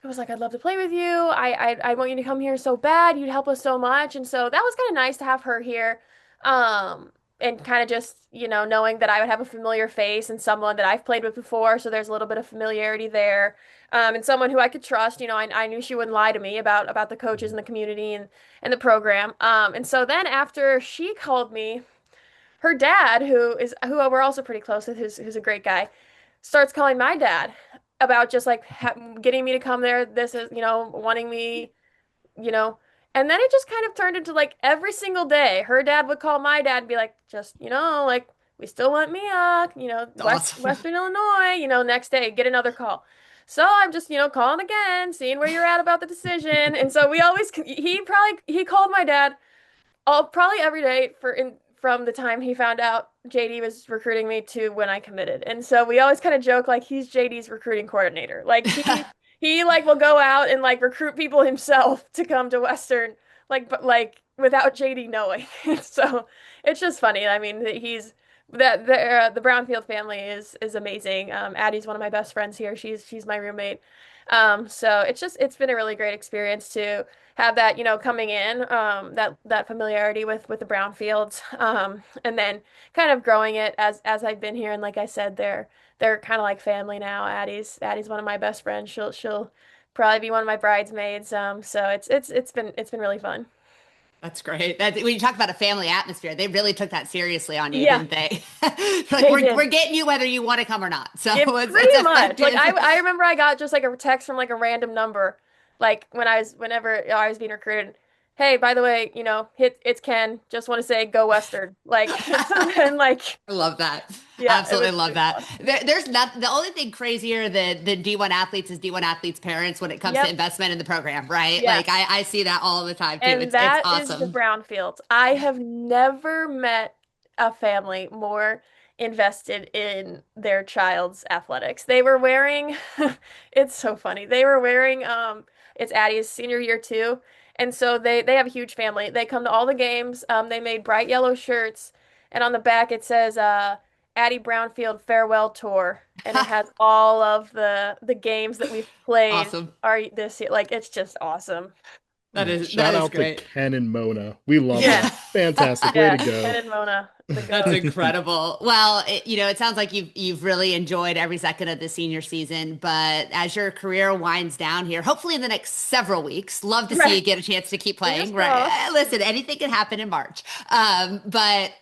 I was like, I'd love to play with you. I want you to come here so bad. You'd help us so much. And so that was kind of nice to have her here. And kind of just, knowing that I would have a familiar face and someone that I've played with before. So there's a little bit of familiarity there. And someone who I could trust. I knew she wouldn't lie to me about the coaches and the community and the program. And so then after she called me, her dad, who we're also pretty close with, who's a great guy, starts calling my dad about just like getting me to come there. This is, wanting me, you know. And then it just kind of turned into like every single day, her dad would call my dad and be like, just, like we still want Mia, Awesome. Western Illinois, next day, get another call. So I'm just, calling again, seeing where you're at about the decision. And so he called my dad all probably every day from the time he found out JD was recruiting me to when I committed. And so we always kind of joke like he's JD's recruiting coordinator. Like he like will go out and like recruit people himself to come to Western, but like without JD knowing. So it's just funny. I mean, he's that the Brownfield family is amazing. Addie's one of my best friends here. She's my roommate. So it's been a really great experience to have that, coming in, that familiarity with the brownfields, and then kind of growing it as I've been here. And like I said, they're kind of like family now. Addie's one of my best friends. She'll probably be one of my bridesmaids. So it's been really fun. That's great. When you talk about a family atmosphere, they really took that seriously on you, Yeah, didn't they? Like they we're did. getting you whether you want to come or not. So Yeah, it's pretty much. Like effective. I remember I got just like a text from like a random number, like whenever I was being recruited. Hey, by the way, it's Ken. Just want to say go Western. Like, so then like, I love that. yeah, Absolutely love it was that. fun. There's not the only thing crazier than D1 athletes is D1 athletes' parents when it comes to Yep. investment in the program, right? Like Yes. I see that all the time too. And It's that is the awesome. brownfields. I have never met a family more invested in their child's athletics. They were wearing, it's so funny. They were wearing, it's Addie's senior year too. And so they have a huge family. They come to all the games. They made bright yellow shirts, and on the back it says, Addie Brownfield Farewell Tour. And it has all of the games that we've played Awesome. are this year. Like it's just awesome. Yeah, That shout is out to great. Ken and Mona. We love Yeah. them. Fantastic. Way to Yeah, Ken go. and Mona, the That's goat. incredible. Well, it sounds like you've really enjoyed every second of the senior season, but as your career winds down here, hopefully in the next several weeks, love to see you Right. get a chance to keep Fingers playing. Right? crossed. Listen, anything can happen in March. But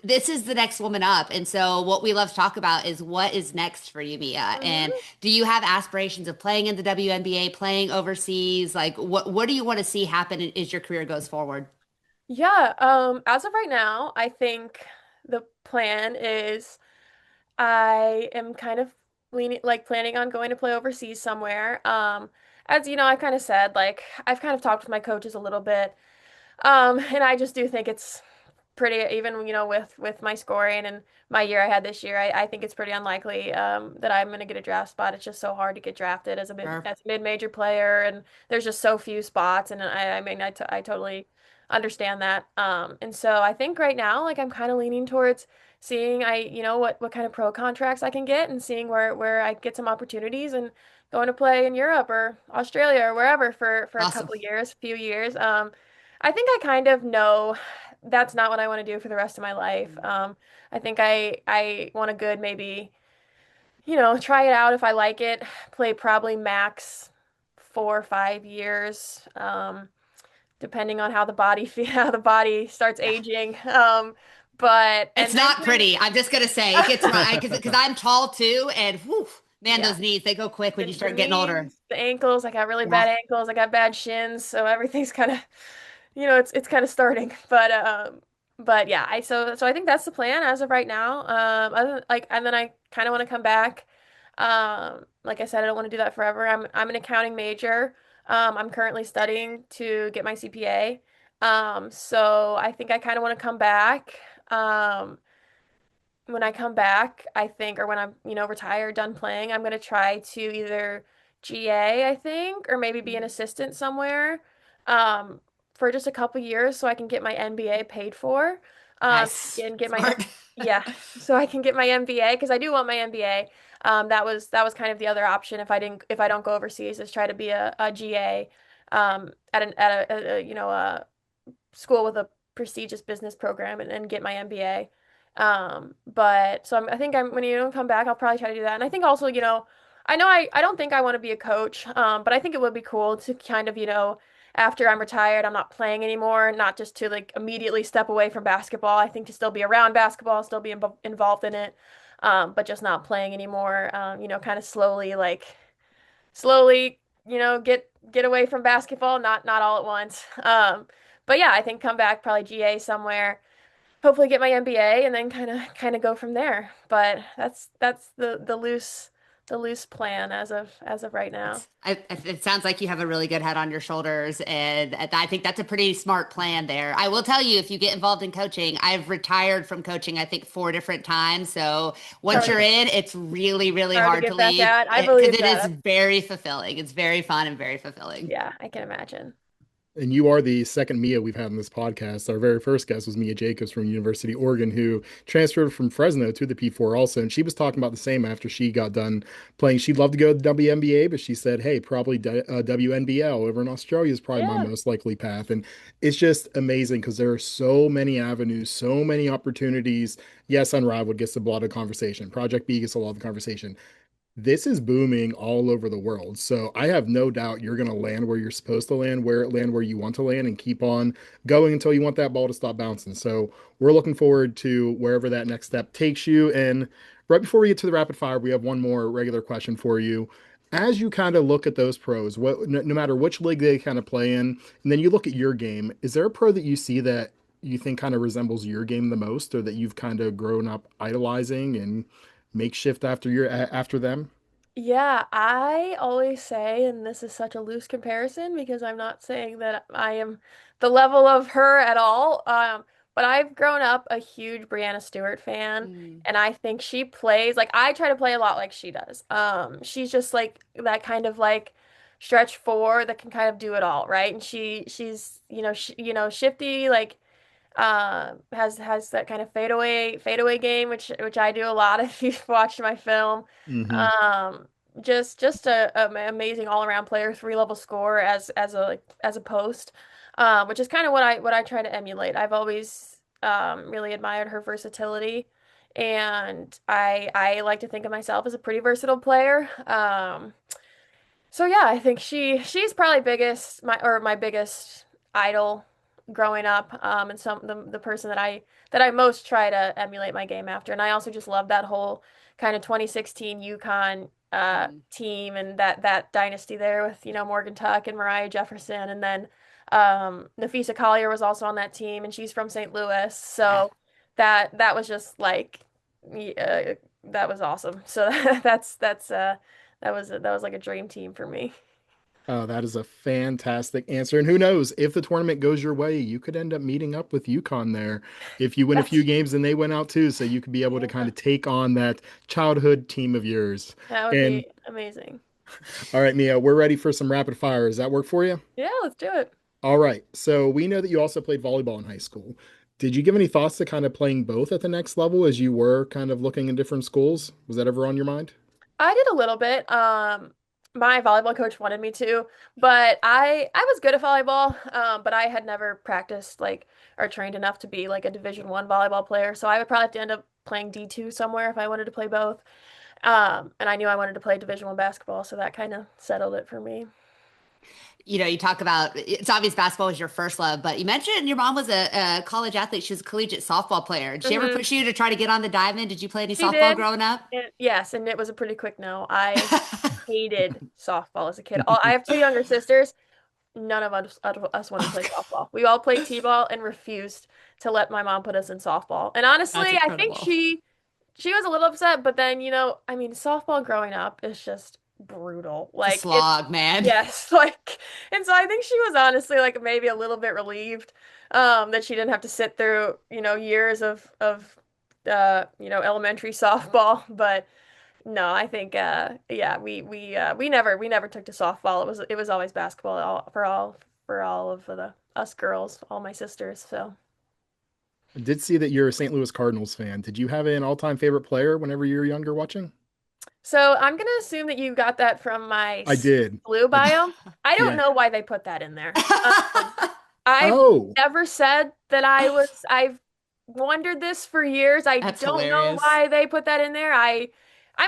this is the next woman up, and so what we love to talk about is what is next for you, Mia. And Hmm. do you have aspirations of playing in the WNBA, playing overseas? Like, what do you want to see happen as your career goes forward? Yeah, as of right now, I think the plan is I am kind of leaning like planning on going to play overseas somewhere. As you know, I kind of said, like I've kind of talked with my coaches a little bit. And I just do think it's pretty even, with my scoring and my year I had this year, I think it's pretty unlikely that I'm going to get a draft spot. It's just so hard to get drafted Sure. as a mid-major player, and there's just so few spots. And I mean, I totally understand that. And so I think right now, like I'm kind of leaning towards seeing what kind of pro contracts I can get and seeing where I get some opportunities and going to play in Europe or Australia or wherever for a Awesome. couple years, few years. I think I kind of know that's not what I want to do for the rest of my life. I think I want a good maybe, try it out if I like it, play probably max 4 or 5 years, depending on how the body how the body starts Yeah. aging. But It's and then not pretty. I'm just gonna say it gets because I'm tall too, and whew, man, yeah, those knees they go quick when you the start getting older. knees, the ankles, I got really Yeah, bad ankles, I got bad shins, so everything's kind of it's kind of starting, but yeah, so I think that's the plan as of right now. And then I kind of want to come back. Like I said, I don't want to do that forever. I'm an accounting major. I'm currently studying to get my CPA. So I think I kind of want to come back. Um, when I come back, I think, or when I'm, retired, done playing, I'm going to try to either GA, I think, or maybe be an assistant somewhere, um, for just a couple years so I can get my MBA paid for, nice, and get my, smart. yeah, so I can get my MBA because I do want my MBA. That was kind of the other option if I don't go overseas is try to be a GA at a school with a prestigious business program and get my MBA. But so I think when you don't come back, I'll probably try to do that. And I think also, I don't think I want to be a coach, but I think it would be cool to kind of, after I'm retired, I'm not playing anymore, not just to like immediately step away from basketball. I think to still be around basketball, still be involved in it, but just not playing anymore. Kind of slowly, get away from basketball, not all at once. But yeah, I think come back probably GA somewhere, hopefully get my MBA, and then kind of go from there. But that's the loose plan as of right now. It sounds like you have a really good head on your shoulders, and I think that's a pretty smart plan there. I will tell you, if you get involved in coaching, I've retired from coaching, I think 4 different times. So once Hard, you're in, it's really, really hard to hard to get back leave at. I because believe it is that. very fulfilling. It's very fun and very fulfilling. Yeah, I can imagine. And you are the second Mia we've had on this podcast. Our very first guest was Mia Jacobs from University of Oregon, who transferred from Fresno to the P4 also. And she was talking about the same after she got done playing. She'd love to go to the WNBA, but she said, hey, probably WNBL over in Australia is probably my Yeah. most likely path. And it's just amazing because there are so many avenues, so many opportunities. Yes, Unraveled gets a lot of conversation. Project B gets a lot of conversation. This is booming all over the world. So I have no doubt you're going to land where you're supposed to land where you want to land, and keep on going until you want that ball to stop bouncing. So we're looking forward to wherever that next step takes you. And right before we get to the rapid fire, we have one more regular question for you. As you kind of look at those pros, no matter which league they kind of play in, and then you look at your game, is there a pro that you see that you think kind of resembles your game the most, or that you've kind of grown up idolizing and makeshift after them? Yeah, I always say, and this is such a loose comparison because I'm not saying that I am the level of her at all. But I've grown up a huge Brianna Stewart fan, Mm. and I think she plays like I try to play a lot like she does. She's just like that kind of like stretch four that can kind of do it all, right? And she's shifty, like has that kind of fadeaway game, which I do a lot if you've watched my film. Hmm. Um, just a amazing all around player, 3 level score as a post, which is kind of what I try to emulate. I've always really admired her versatility, and I like to think of myself as a pretty versatile player. So yeah, I think she's probably my biggest idol growing up, and the person that I most try to emulate my game after. And I also just love that whole kind of 2016 UConn Mm. team and that dynasty there with Morgan Tuck and Mariah Jefferson, and then Nafisa Collier was also on that team, and she's from St. Louis, Yeah. so that was just like that was awesome. So that was like a dream team for me. Oh, that is a fantastic answer. And who knows, if the tournament goes your way, you could end up meeting up with UConn there if you win a few That's games and they win out too. So you could be able to kind yeah, of take on that childhood team of yours. that would And be amazing. all right, Mia, we're ready for some rapid fire. Does that work for you? Yeah, let's do it. All right. So we know that you also played volleyball in high school. Did you give any thoughts to kind of playing both at the next level as you were kind of looking in different schools? Was that ever on your mind? I did a little bit. My volleyball coach wanted me to, but I was good at volleyball. But I had never practiced like or trained enough to be like a Division 1 volleyball player. So I would probably have to end up playing D2 somewhere if I wanted to play both. And I knew I wanted to play Division 1 basketball, so that kind of settled it for me. You talk about it's obvious basketball was your first love, but you mentioned your mom was a college athlete. She was a collegiate softball player. Did she ever Hmm. push you to try to get on the diamond? Did you play any She softball did. growing up? Yes, and it was a pretty quick no. I hated softball as a kid. I have 2 younger sisters. None of us wanted to play Okay. softball. We all played t-ball and refused to let my mom put us in softball. And That's honestly, I think incredible. she was a little upset, but then, I mean, softball growing up is just brutal. It's a Like it's slog, man. yes, like and so I think she was honestly like maybe a little bit relieved that she didn't have to sit through, years of elementary softball, but no, I think yeah, we never took to softball. It was always basketball for all of the us girls, all my sisters. So I did see that you're a St. Louis Cardinals fan. Did you have an all-time favorite player whenever you were younger watching? So I'm gonna assume that you got that from my I did. blue biome. I don't Yeah. know why they put that in there. I've Oh, never said that I've wondered this for years. I That's don't know hilarious. why they put that in there. I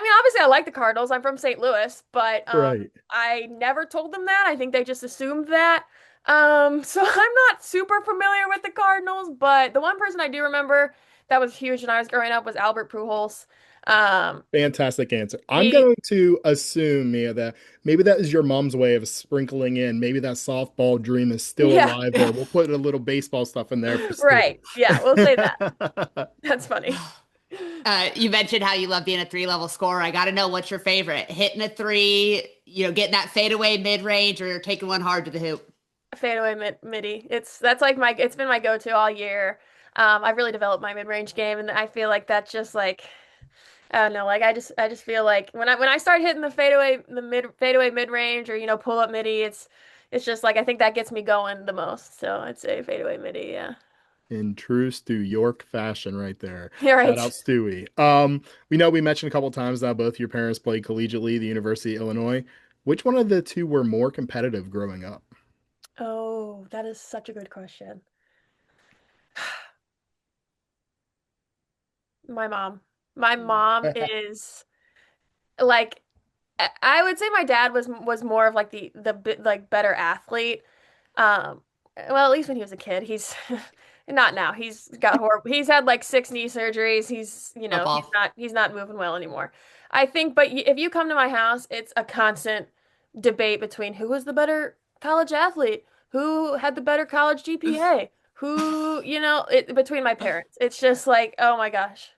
mean, obviously I like the Cardinals. I'm from St. Louis, but right. I never told them that. I think they just assumed that. So I'm not super familiar with the Cardinals, but the one person I do remember that was huge when I was growing up was Albert Pujols. Um, Fantastic answer. I'm he, going to assume, Mia, that maybe that is your mom's way of sprinkling in. Maybe that softball dream is still yeah, alive there. We'll put a little baseball stuff in there for Stu. right. Yeah, we'll say that. That's funny. You mentioned how you love being a three-level scorer. I got to know what's your favorite. Hitting a three, getting that fadeaway mid-range, or taking one hard to the hoop. Fadeaway midi. That's like it's been my go-to all year. I've really developed my mid-range game, and I feel like that's just like I don't know, like I just feel like when I start hitting the fadeaway mid-range or pull up midi, it's just like I think that gets me going the most. So I'd say fadeaway midi, yeah. In true Stu York fashion right there. You're Shout out right. Stewie. We know we mentioned a couple times now both your parents played collegiately, the University of Illinois. Which one of the two were more competitive growing up? Oh, that is such a good question. My mom. My mom is like I would say my dad was more of like like better athlete. Well, at least when he was a kid. He's not now. He's had like six knee surgeries. He's Football. not moving well anymore. I think, but if you come to my house, it's a constant debate between who was the better college athlete, who had the better college GPA, between my parents. It's just like, oh my gosh,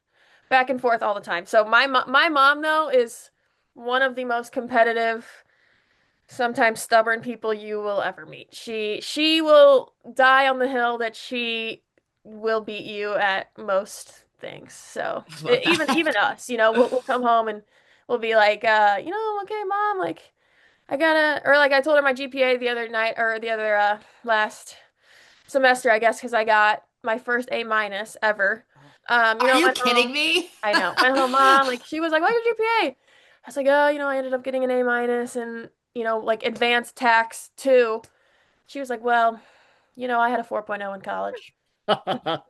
back and forth all the time. So my mom though is one of the most competitive, sometimes stubborn people you will ever meet. She will die on the hill that she will beat you at most things. So I love even that. us, we'll come home and we'll be like, okay, mom, like I gotta, or like I told her my GPA the other night or the other last semester, I guess, because I got my first A minus ever. Are you Went kidding home. me? I know. Went home, mom. Like she was like, "What's your GPA?" I was like, "Oh, I ended up getting an A minus and like advanced tax too." She was like, "Well, I had a 4.0 in college." Like,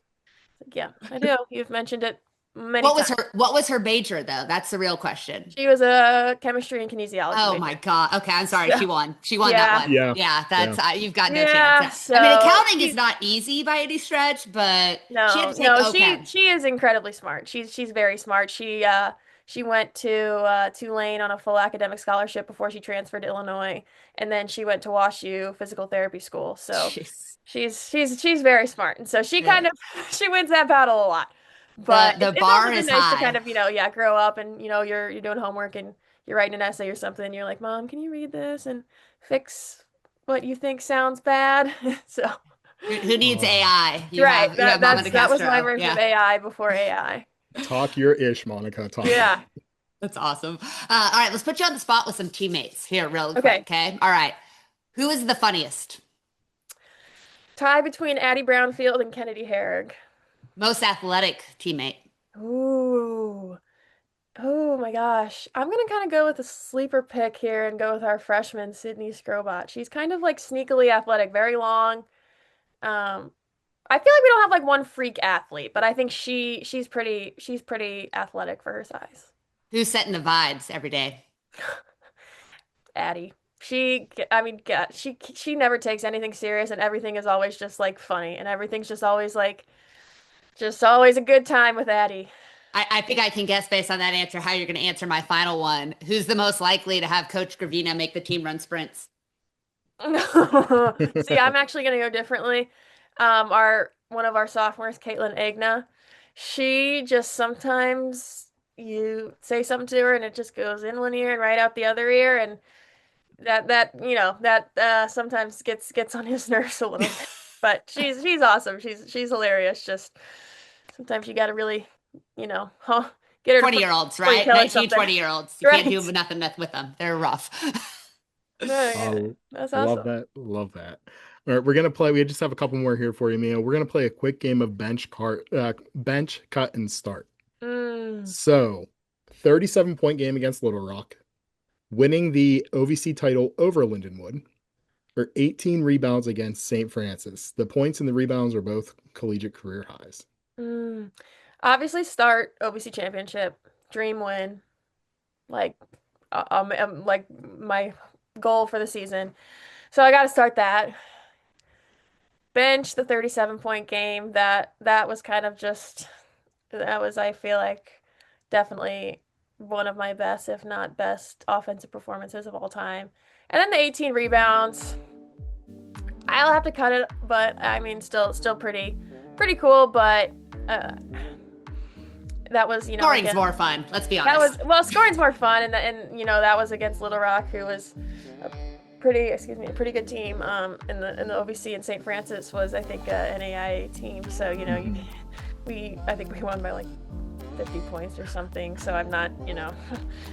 yeah, I do. You've mentioned it many What was times. her major though? That's the real question. She was a chemistry and kinesiology Oh my major. God. Okay, I'm sorry. So, She won. She won that yeah, one. Yeah. Yeah, Yeah. that's you've got no chance. yeah. Yeah. I mean, So accounting is she's not easy by any stretch, but she had No, to take no, she OChem. she is incredibly smart. She's very smart. She went to Tulane on a full academic scholarship before she transferred to Illinois, and then she went to WashU physical therapy school. So Jeez. she's very smart, and so she Yeah. kind of she wins that battle a lot. The But the it's also bar been is nice to high. kind of yeah, grow up and you're doing homework and you're writing an essay or something. And you're like, Mom, can you read this and fix what you think sounds bad? So. Who needs Oh, AI? Right. You have Mama That was my Nicastro. version of Yeah. AI before AI. talk your ish, Monica. Talk it. Yeah. That's awesome. All right, let's put you on the spot with some teammates here, real quick. Okay. Okay. All right. Who is the funniest? Tie between Addie Brownfield and Kennedy Herrick. Most athletic teammate? Ooh. Oh my gosh. I'm gonna kind of go with a sleeper pick here and go with our freshman, Sydney Scrobot. She's kind of like sneakily athletic, very long. Um, I feel like we don't have like one freak athlete, but I think she's pretty athletic for her size. Who's setting the vibes every day? Addie. I mean, God, she never takes anything serious, and everything is always just like funny, and everything's just always a good time with Addie. I think I can guess based on that answer how you're going to answer my final one. Who's the most likely to have Coach Gravina make the team run sprints? See, I'm actually gonna go differently. Our one of our sophomores, Caitlin Agna, she just sometimes you say something to her and it just goes in one ear and right out the other ear, and that sometimes gets on his nerves a little bit. But she's awesome. She's hilarious. Just sometimes you got to really, huh, get her to 20 flip year olds, before you right? tell her 19, something. 20-year olds. You can't do Right. nothing with them. They're rough. Oh, yeah. Oh, That's love awesome. that. Love that. All right, we're gonna play. We just have a couple more here for you, Mia. We're gonna play a quick game of bench cut, and start. Mm. So, 37-point game against Little Rock, winning the OVC title over Lindenwood, or 18 rebounds against St. Francis. The points and the rebounds are both collegiate career highs. Obviously, start OVC championship, dream win, like like my goal for the season. So I got to start that. Bench the 37-point game. That was kind of just that was, I feel like, definitely one of my best, if not best, offensive performances of all time. And then the 18 rebounds. I'll have to cut it, but I mean, still pretty cool. But that was, scoring's again, more fun. Let's be honest. Scoring's more fun, and that was against Little Rock, who was a pretty good team. In the OVC, and St. Francis was, I think, an NAIA team. So I think we won by like 50 points or something. So I'm not,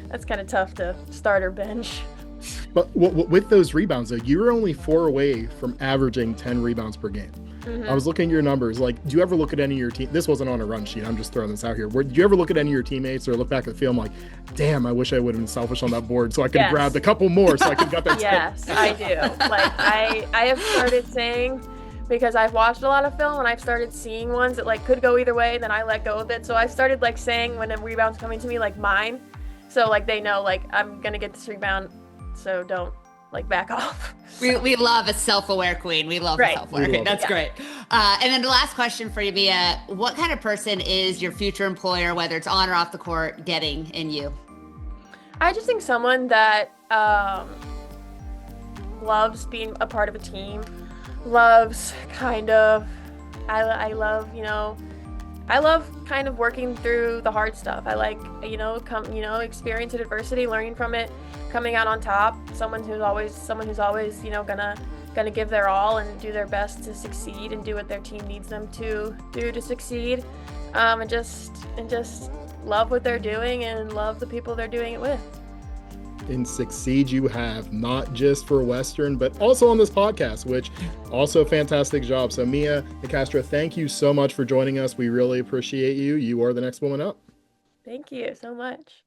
that's kind of tough to start or bench. But with those rebounds, though, you were only 4 away from averaging 10 rebounds per game. I was looking at your numbers. Like, do you ever look at any of your team? This wasn't on a run sheet. I'm just throwing this out here. Do you ever look at any of your teammates or look back at the film like, damn, I wish I would have been selfish on that board so I could have grabbed a couple more so I could have got that. Yes, I do. Like, I have started saying, because I've watched a lot of film and I've started seeing ones that like could go either way, and then I let go of it. So I started like saying when a rebound's coming to me, like mine, so like they know like I'm gonna get this rebound, so don't like back off. We love a self-aware queen. We love a self-aware queen. That's great. And then the last question for you, Mia, what kind of person is your future employer, whether it's on or off the court, getting in you? I just think someone that loves being a part of a team, loves kind of, I love kind of working through the hard stuff. I like, experience and adversity, learning from it, coming out on top. Someone who's always, gonna give their all and do their best to succeed and do what their team needs them to do to succeed. And just love what they're doing and love the people they're doing it with. And succeed you have, not just for Western, but also on this podcast, which also a fantastic job. So Mia Nicastro, thank you so much for joining us. We really appreciate you. You are the next woman up. Thank you so much.